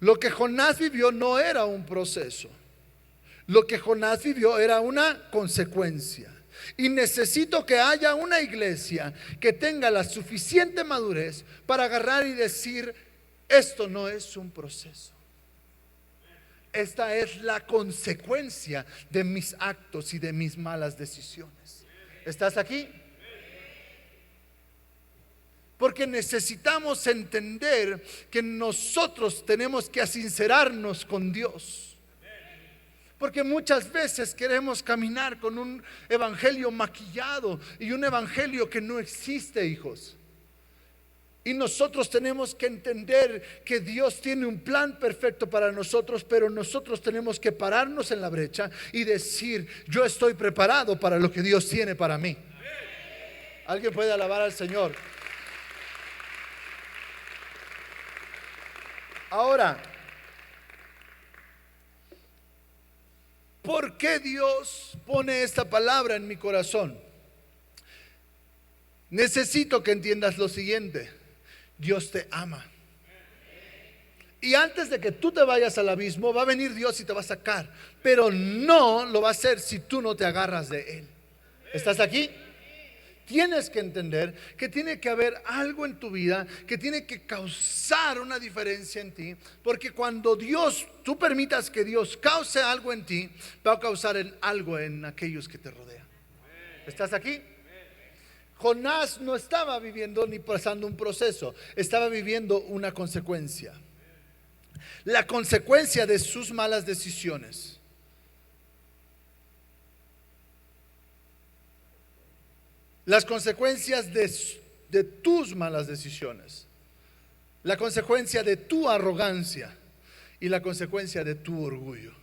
Lo que Jonás vivió no era un proceso. Lo que Jonás vivió era una consecuencia. Y necesito que haya una iglesia que tenga la suficiente madurez para agarrar y decir, esto no es un proceso. Esta es la consecuencia de mis actos y de mis malas decisiones. ¿Estás aquí? Porque necesitamos entender que nosotros tenemos que sincerarnos con Dios. Porque muchas veces queremos caminar con un evangelio maquillado y un evangelio que no existe, hijos. Y nosotros tenemos que entender que Dios tiene un plan perfecto para nosotros, pero nosotros tenemos que pararnos en la brecha y decir, yo estoy preparado para lo que Dios tiene para mí. ¿Alguien puede alabar al Señor? Ahora, ¿por qué Dios pone esta palabra en mi corazón? Necesito que entiendas lo siguiente. Dios te ama. Y antes de que tú te vayas al abismo, va a venir Dios y te va a sacar. Pero no lo va a hacer si tú no te agarras de Él. ¿Estás aquí? Tienes que entender que tiene que haber algo en tu vida que tiene que causar una diferencia en ti. Porque cuando tú permitas que Dios cause algo en ti, va a causar algo en aquellos que te rodean. ¿Estás aquí? Jonás no estaba viviendo ni pasando un proceso, estaba viviendo una consecuencia. La consecuencia de sus malas decisiones. Las consecuencias de tus malas decisiones. La consecuencia de tu arrogancia y la consecuencia de tu orgullo.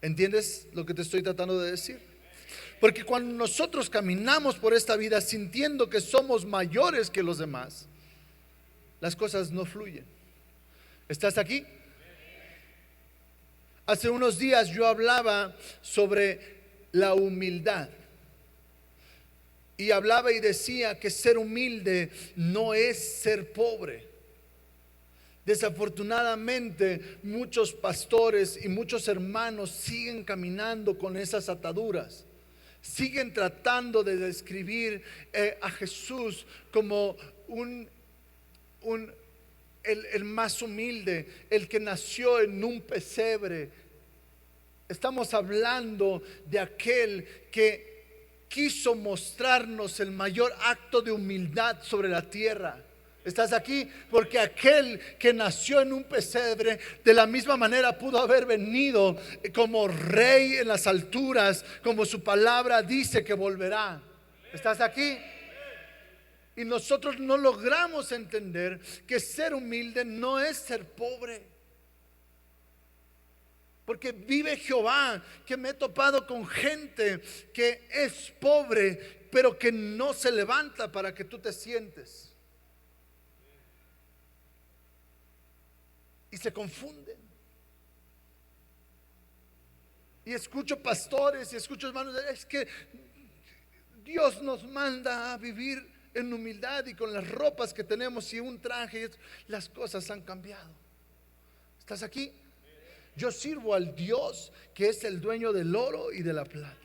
¿Entiendes lo que te estoy tratando de decir? Porque cuando nosotros caminamos por esta vida sintiendo que somos mayores que los demás, las cosas no fluyen. ¿Estás aquí? Hace unos días yo hablaba sobre la humildad. Y hablaba y decía que ser humilde no es ser pobre. Desafortunadamente, muchos pastores y muchos hermanos siguen caminando con esas ataduras. Siguen tratando de describir a Jesús como el más humilde, el que nació en un pesebre. Estamos hablando de aquel que quiso mostrarnos el mayor acto de humildad sobre la tierra. ¿Estás aquí? Porque aquel que nació en un pesebre de la misma manera pudo haber venido como rey en las alturas, como su palabra dice que volverá. ¿Estás aquí? Y nosotros no logramos entender que ser humilde no es ser pobre. Porque vive Jehová, que me he topado con gente que es pobre, pero que no se levanta para que tú te sientes. Y se confunden. Y escucho pastores y escucho hermanos, es que Dios nos manda a vivir en humildad y con las ropas que tenemos y un traje, las cosas han cambiado. ¿Estás aquí? Yo sirvo al Dios que es el dueño del oro y de la plata.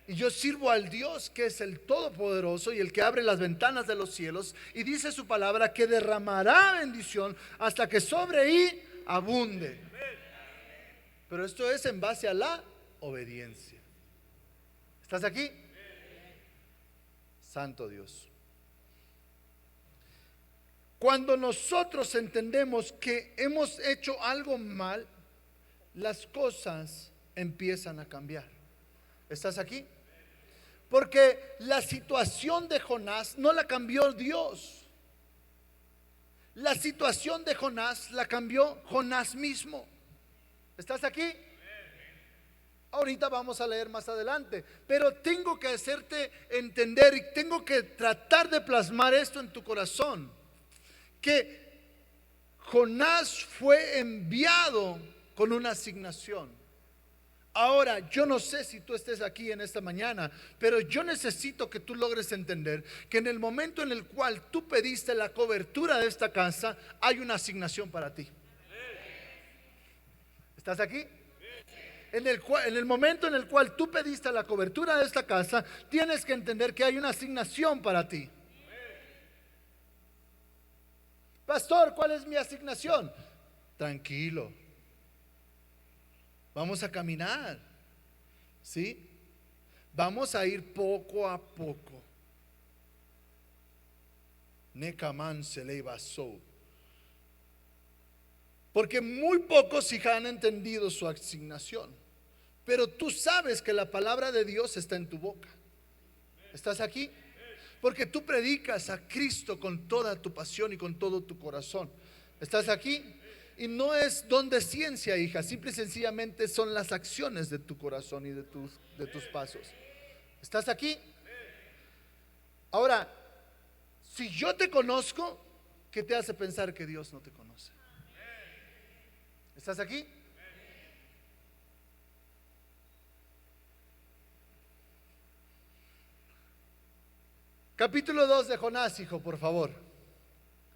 Y yo sirvo al Dios que es el Todopoderoso y el que abre las ventanas de los cielos, y dice su palabra que derramará bendición hasta que sobre y abunde. Pero esto es en base a la obediencia. ¿Estás aquí? Santo Dios. Cuando nosotros entendemos que hemos hecho algo mal, las cosas empiezan a cambiar. ¿Estás aquí? Porque la situación de Jonás no la cambió Dios. La situación de Jonás la cambió Jonás mismo. ¿Estás aquí? Ahorita vamos a leer más adelante, pero tengo que hacerte entender y tengo que tratar de plasmar esto en tu corazón, que Jonás fue enviado con una asignación. Ahora, yo no sé si tú estés aquí en esta mañana, pero yo necesito que tú logres entender que en el momento en el cual tú pediste la cobertura de esta casa, hay una asignación para ti. ¿Estás aquí? En el momento en el cual tú pediste la cobertura de esta casa, tienes que entender que hay una asignación para ti. Pastor, ¿cuál es mi asignación? Tranquilo. Vamos a caminar, ¿sí? Vamos a ir poco a poco. Nekaman se le basó. Porque muy pocos sí han entendido su asignación. Pero tú sabes que la palabra de Dios está en tu boca. ¿Estás aquí? Porque tú predicas a Cristo con toda tu pasión y con todo tu corazón. ¿Estás aquí? Y no es don de ciencia, hija. Simple y sencillamente son las acciones de tu corazón y de tus pasos. ¿Estás aquí? Ahora, si yo te conozco, ¿qué te hace pensar que Dios no te conoce? ¿Estás aquí? Capítulo 2 de Jonás, hijo, por favor.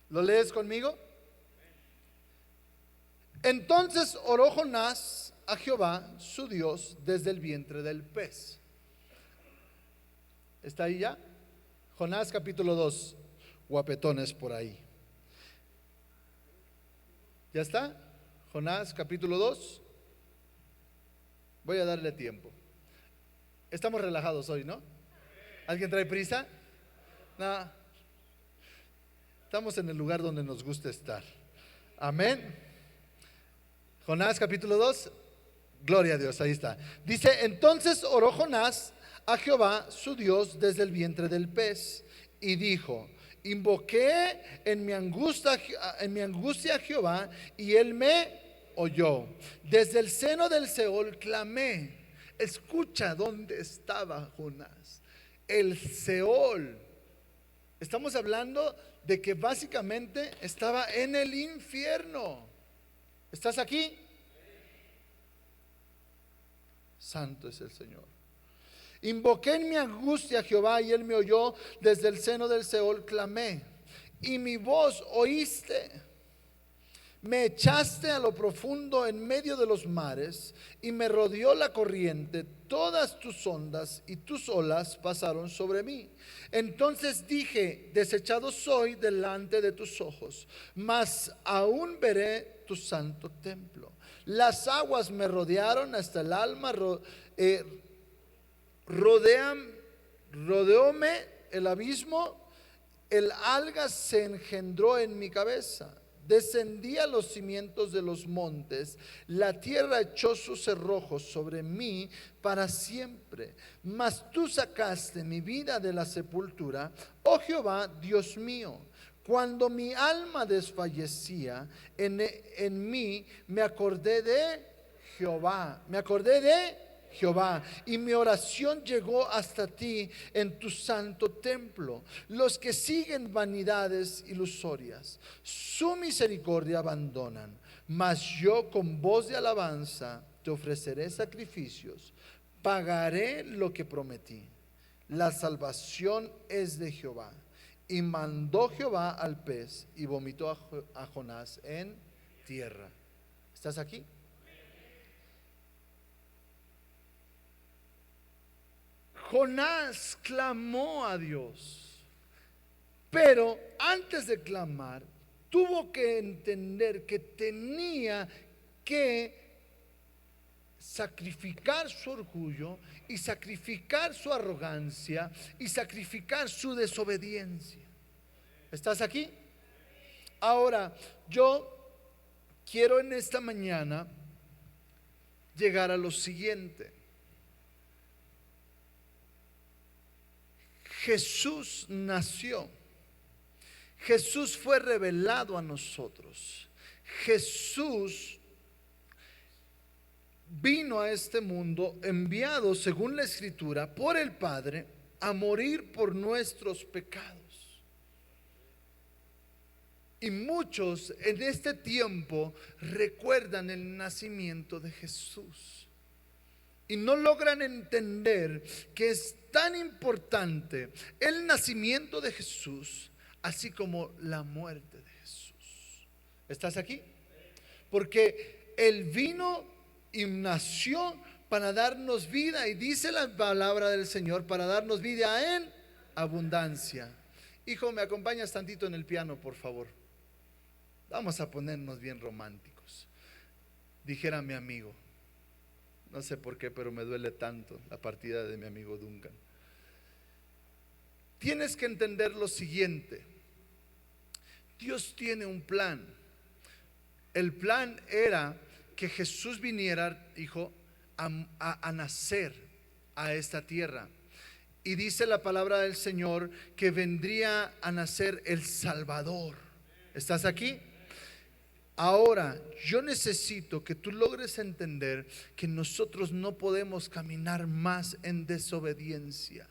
¿Lo lees conmigo? Entonces oró Jonás a Jehová, su Dios, desde el vientre del pez. ¿Está ahí ya? Jonás capítulo 2, guapetones por ahí. ¿Ya está? Jonás capítulo 2. Voy a darle tiempo. Estamos relajados hoy, ¿no? ¿Alguien trae prisa? No. Estamos en el lugar donde nos gusta estar. Amén. Jonás capítulo 2, gloria a Dios, ahí está. Dice, entonces oró Jonás a Jehová su Dios desde el vientre del pez y dijo, invoqué en mi angustia a Jehová y él me oyó. Desde el seno del Seol clamé. Escucha dónde estaba Jonás. El Seol. Estamos hablando de que básicamente estaba en el infierno. ¿Estás aquí? Santo es el Señor. Invoqué en mi angustia a Jehová y él me oyó. Desde el seno del Seol clamé y mi voz oíste. Me echaste a lo profundo en medio de los mares y me rodeó la corriente. Todas tus ondas y tus olas pasaron sobre mí. Entonces dije: desechado soy delante de tus ojos, mas aún veré tu santo templo. Las aguas me rodearon hasta el alma, rodeóme el abismo, el alga se engendró en mi cabeza. Descendí a los cimientos de los montes, la tierra echó sus cerrojos sobre mí para siempre. Mas tú sacaste mi vida de la sepultura, oh Jehová, Dios mío. Cuando mi alma desfallecía, en mí me acordé de Jehová, y mi oración llegó hasta ti en tu santo templo. Los que siguen vanidades ilusorias, su misericordia abandonan, mas yo con voz de alabanza te ofreceré sacrificios, pagaré lo que prometí. La salvación es de Jehová. Y mandó Jehová al pez y vomitó a Jonás en tierra. ¿Estás aquí? Jonás clamó a Dios, pero antes de clamar tuvo que entender que tenía que sacrificar su orgullo y sacrificar su arrogancia y sacrificar su desobediencia. ¿Estás aquí? Ahora, yo quiero en esta mañana llegar a lo siguiente. Jesús nació. Jesús fue revelado a nosotros. Jesús vino a este mundo enviado, según la Escritura, por el Padre a morir por nuestros pecados. Y muchos en este tiempo recuerdan el nacimiento de Jesús y no logran entender que es tan importante el nacimiento de Jesús, así como la muerte de Jesús. ¿Estás aquí? Porque Él vino y nació para darnos vida, y dice la palabra del Señor, para darnos vida en abundancia. Hijo, ¿me acompañas tantito en el piano, por favor? Vamos a ponernos bien románticos. Dijera mi amigo, no sé por qué, pero me duele tanto la partida de mi amigo Duncan. Tienes que entender lo siguiente: Dios tiene un plan. El plan era que Jesús viniera, hijo, a nacer a esta tierra. Y dice la palabra del Señor que vendría a nacer el Salvador. ¿Estás aquí? Ahora, yo necesito que tú logres entender que nosotros no podemos caminar más en desobediencia.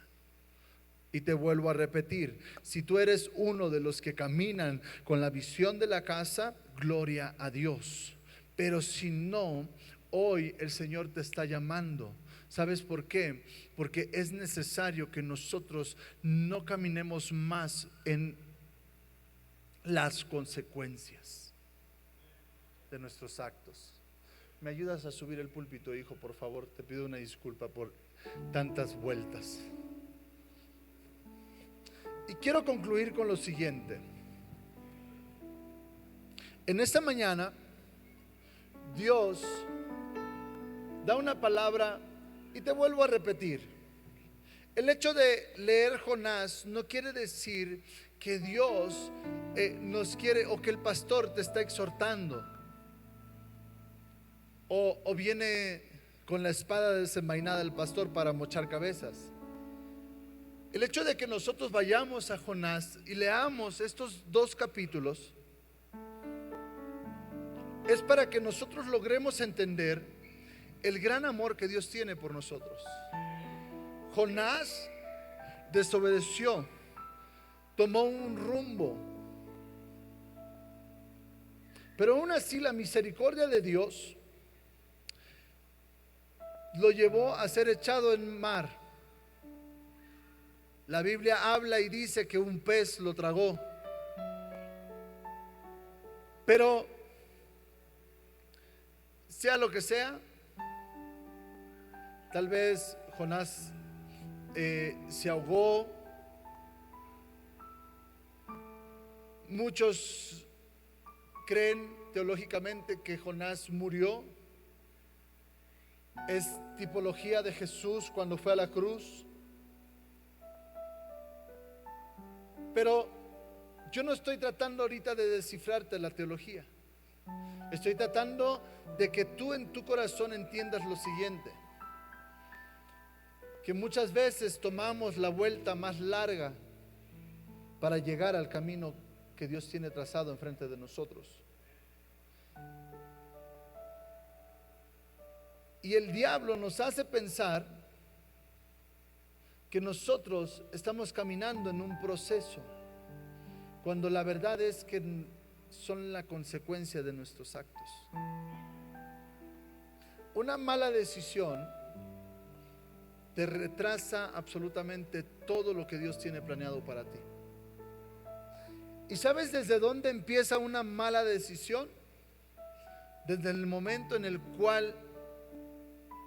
Y te vuelvo a repetir, si tú eres uno de los que caminan con la visión de la casa, gloria a Dios. Pero si no, hoy el Señor te está llamando. ¿Sabes por qué? Porque es necesario que nosotros no caminemos más en las consecuencias de nuestros actos. ¿Me ayudas a subir el púlpito, hijo, por favor? Te pido una disculpa por tantas vueltas. Y quiero concluir con lo siguiente. En esta mañana Dios da una palabra, y te vuelvo a repetir: el hecho de leer Jonás no quiere decir que Dios nos quiere, o que el pastor te está exhortando, o viene con la espada desenvainada el pastor para mochar cabezas. El hecho de que nosotros vayamos a Jonás y leamos estos 2 capítulos es para que nosotros logremos entender el gran amor que Dios tiene por nosotros. Jonás desobedeció, tomó un rumbo, pero aún así la misericordia de Dios lo llevó a ser echado en mar. La Biblia habla y dice que un pez lo tragó. Pero sea lo que sea, tal vez Jonás se ahogó. Muchos creen teológicamente que Jonás murió. Es tipología de Jesús cuando fue a la cruz. Pero yo no estoy tratando ahorita de descifrarte la teología. Estoy tratando de que tú en tu corazón entiendas lo siguiente: que muchas veces tomamos la vuelta más larga para llegar al camino que Dios tiene trazado enfrente de nosotros. Y el diablo nos hace pensar que nosotros estamos caminando en un proceso, cuando la verdad es que son la consecuencia de nuestros actos. Una mala decisión te retrasa absolutamente todo lo que Dios tiene planeado para ti. ¿Y sabes desde dónde empieza una mala decisión? Desde el momento en el cual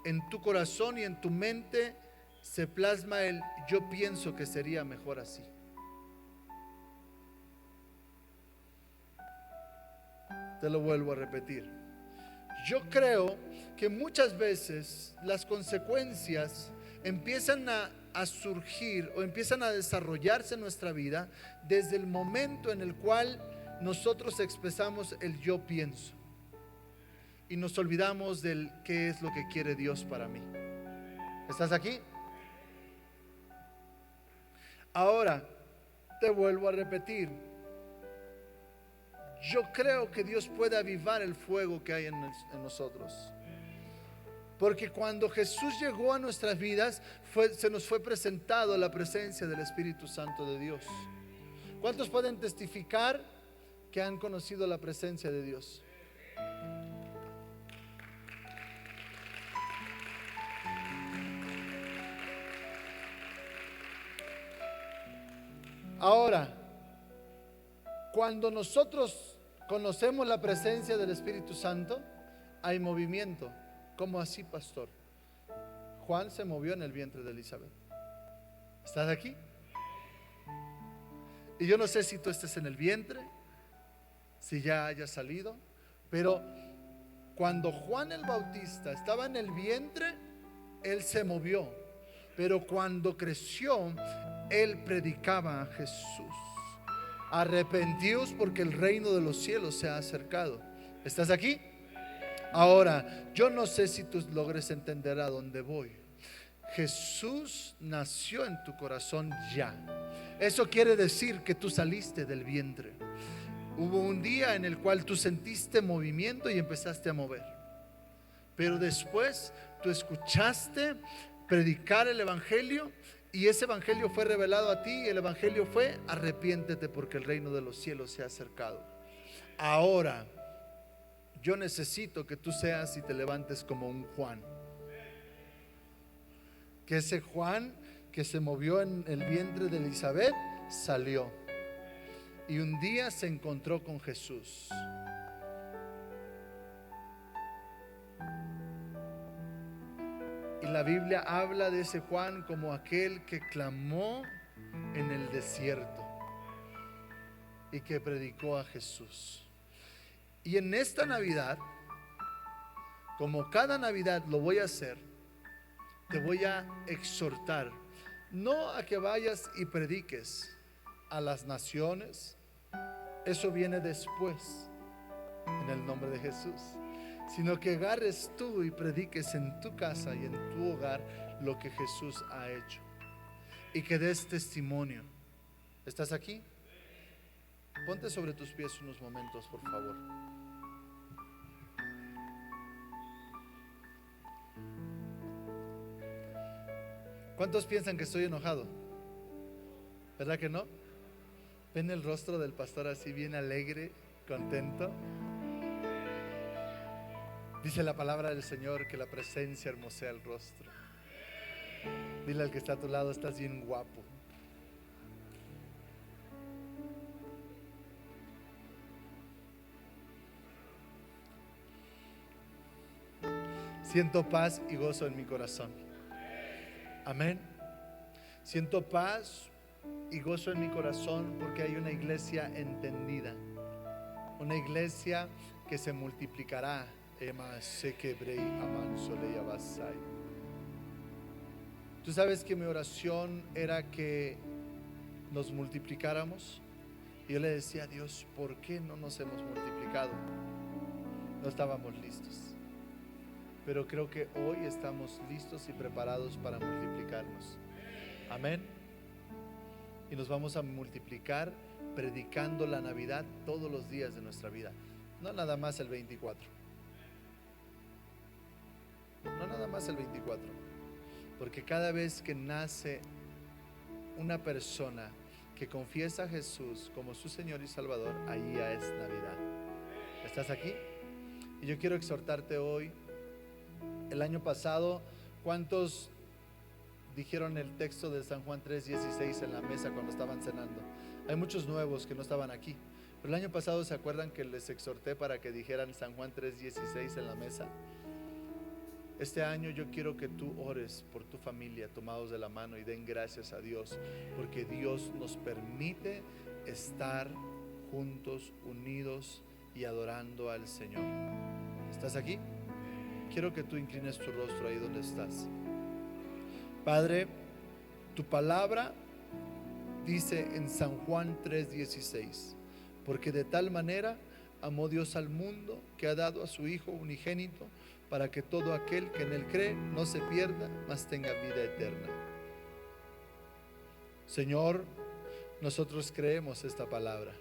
en tu corazón y en tu mente se plasma el yo pienso que sería mejor así. Te lo vuelvo a repetir. Yo creo que muchas veces las consecuencias empiezan a surgir o empiezan a desarrollarse en nuestra vida desde el momento en el cual nosotros expresamos el yo pienso y nos olvidamos del qué es lo que quiere Dios para mí. ¿Estás aquí? Ahora, te vuelvo a repetir. Yo creo que Dios puede avivar el fuego que hay en nosotros. Porque cuando Jesús llegó a nuestras vidas, se nos fue presentado la presencia del Espíritu Santo de Dios. ¿Cuántos pueden testificar que han conocido la presencia de Dios? Ahora, cuando nosotros conocemos la presencia del Espíritu Santo, hay movimiento. ¿Cómo así, pastor? Juan se movió en el vientre de Elizabeth. ¿Estás aquí? Y yo no sé si tú estés en el vientre, si ya hayas salido, pero cuando Juan el Bautista estaba en el vientre, él se movió. Pero cuando creció, él predicaba a Jesús. Arrepentíos porque el reino de los cielos se ha acercado. ¿Estás aquí? Ahora, yo no sé si tú logres entender a dónde voy. Jesús nació en tu corazón ya. Eso quiere decir que tú saliste del vientre. Hubo un día en el cual tú sentiste movimiento y empezaste a mover. Pero después tú escuchaste predicar el evangelio y ese evangelio fue revelado a ti y el evangelio fue: arrepiéntete porque el reino de los cielos se ha acercado. Ahora, yo necesito que tú seas y te levantes como un Juan. Que ese Juan que se movió en el vientre de Elizabeth salió y un día se encontró con Jesús. Y la Biblia habla de ese Juan como aquel que clamó en el desierto y que predicó a Jesús. Y en esta Navidad, como cada Navidad lo voy a hacer, te voy a exhortar, no a que vayas y prediques a las naciones, eso viene después, en el nombre de Jesús, sino que agarres tú y prediques en tu casa y en tu hogar lo que Jesús ha hecho y que des testimonio. ¿Estás aquí? Ponte sobre tus pies unos momentos, por favor. ¿Cuántos piensan que estoy enojado? ¿Verdad que no? ¿Ven el rostro del pastor así bien alegre, contento? Dice la palabra del Señor que la presencia hermosea el rostro. Dile al que está a tu lado: estás bien guapo. Siento paz y gozo en mi corazón. Amén. Siento paz y gozo en mi corazón porque hay una iglesia entendida, una iglesia que se multiplicará. Tú sabes que mi oración era que nos multiplicáramos. Y yo le decía a Dios, ¿por qué no nos hemos multiplicado? No estábamos listos. Pero creo que hoy estamos listos y preparados para multiplicarnos. Amén. Y nos vamos a multiplicar predicando la Navidad todos los días de nuestra vida. No nada más el 24. No nada más el 24. Porque cada vez que nace una persona que confiesa a Jesús como su Señor y Salvador, ahí ya es Navidad. ¿Estás aquí? Y yo quiero exhortarte hoy. El año pasado, ¿cuántos dijeron el texto de San Juan 3:16 en la mesa cuando estaban cenando? Hay muchos nuevos que no estaban aquí, pero el año pasado, ¿se acuerdan que les exhorté para que dijeran San Juan 3:16 en la mesa? Este año yo quiero que tú ores por tu familia, tomados de la mano, y den gracias a Dios, porque Dios nos permite estar juntos, unidos y adorando al Señor. ¿Estás aquí? Quiero que tú inclines tu rostro ahí donde estás. Padre, tu palabra dice en San Juan 3:16, porque de tal manera amó Dios al mundo que ha dado a su Hijo unigénito, para que todo aquel que en él cree no se pierda, mas tenga vida eterna. Señor, nosotros creemos esta palabra.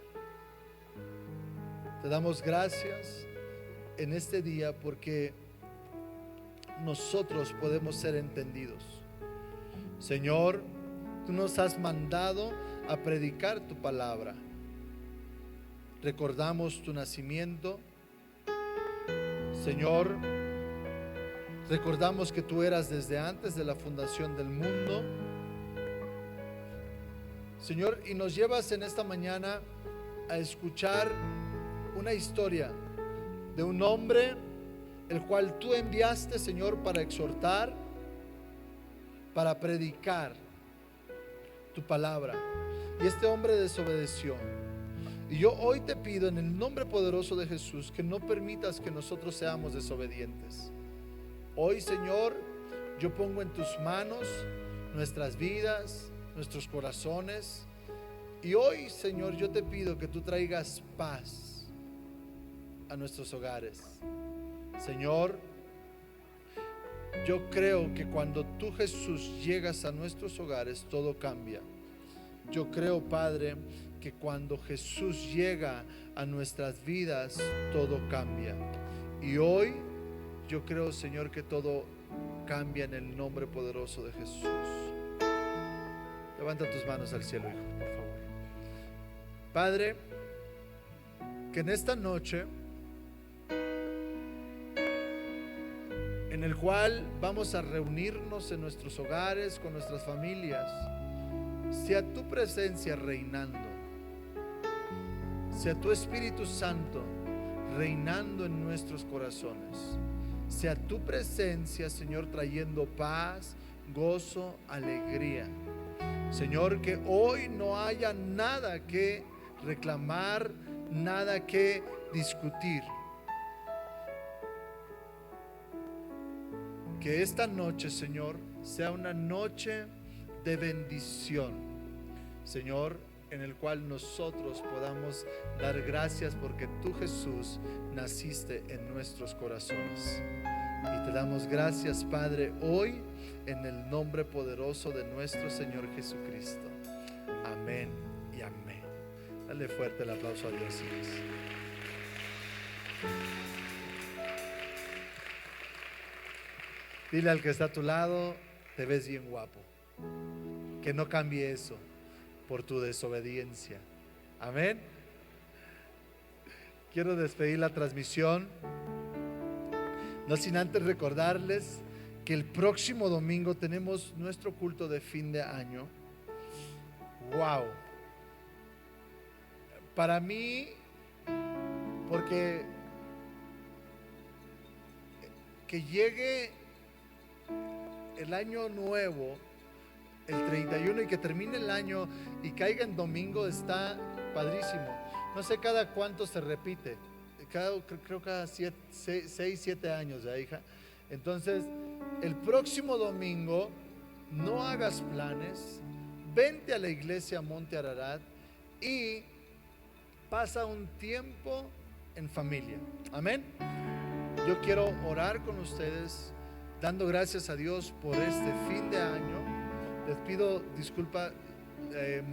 Te damos gracias en este día porque nosotros podemos ser entendidos. Señor, tú nos has mandado a predicar tu palabra. Recordamos tu nacimiento. Señor, recordamos que tú eras desde antes de la fundación del mundo. Señor, y nos llevas en esta mañana a escuchar una historia de un hombre el cual tú enviaste, Señor, para exhortar, para predicar tu palabra. Y este hombre desobedeció. Y yo hoy te pido en el nombre poderoso de Jesús que no permitas que nosotros seamos desobedientes. Hoy, Señor, yo pongo en tus manos nuestras vidas, nuestros corazones. Y hoy, Señor, yo te pido que tú traigas paz a nuestros hogares. Señor, yo creo que cuando tú, Jesús, llegas a nuestros hogares, todo cambia. Yo creo, Padre, que cuando Jesús llega a nuestras vidas, todo cambia. Y hoy yo creo, Señor, que todo cambia en el nombre poderoso de Jesús. Levanta tus manos al cielo, hijo, por favor. Padre, que en esta noche, en el cual vamos a reunirnos en nuestros hogares, con nuestras familias, sea tu presencia reinando, sea tu Espíritu Santo reinando en nuestros corazones, sea tu presencia, Señor, trayendo paz, gozo, alegría. Señor, que hoy no haya nada que reclamar, nada que discutir. Que esta noche, Señor, sea una noche de bendición, Señor, en el cual nosotros podamos dar gracias porque tú, Jesús, naciste en nuestros corazones. Y te damos gracias, Padre, hoy en el nombre poderoso de nuestro Señor Jesucristo. Amén y amén. Dale fuerte el aplauso a Dios, hijos. Dile al que está a tu lado, te ves bien guapo. Que no cambie eso por tu desobediencia. Amén. Quiero despedir la transmisión, no sin antes recordarles que el próximo domingo tenemos nuestro culto de fin de año. Wow. Para mí, porque que llegue el año nuevo, el 31, y que termine el año y caiga en domingo, está padrísimo. No sé cada cuánto se repite, creo cada 6, 7 años, ya, hija. Entonces, el próximo domingo, no hagas planes, vente a la iglesia Monte Ararat y pasa un tiempo en familia. Amén. Yo quiero orar con ustedes, dando gracias a Dios por este fin de año. Les pido disculpa,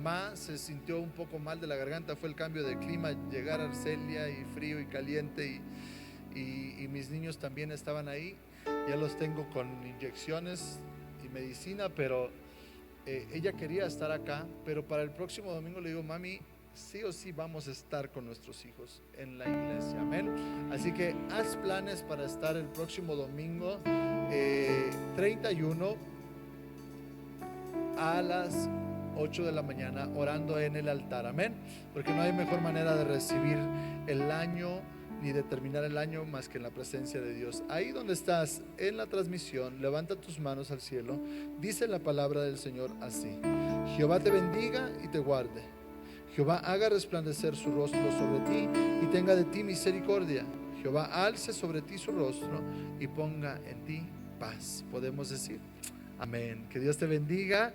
Ma se sintió un poco mal de la garganta, fue el cambio de clima, llegar a Arcelia y frío y caliente, y mis niños también estaban ahí. Ya los tengo con inyecciones y medicina, pero ella quería estar acá. Pero para el próximo domingo le digo, mami, sí o sí vamos a estar con nuestros hijos en la iglesia, amén. Así que haz planes para estar el próximo domingo 31 a las 8 de la mañana orando en el altar, amén. Porque no hay mejor manera de recibir el año ni de terminar el año más que en la presencia de Dios. Ahí donde estás en la transmisión, levanta tus manos al cielo. Dice la palabra del Señor así: Jehová te bendiga y te guarde. Jehová haga resplandecer su rostro sobre ti y tenga de ti misericordia. Jehová alce sobre ti su rostro y ponga en ti paz. Podemos decir amén. Que Dios te bendiga.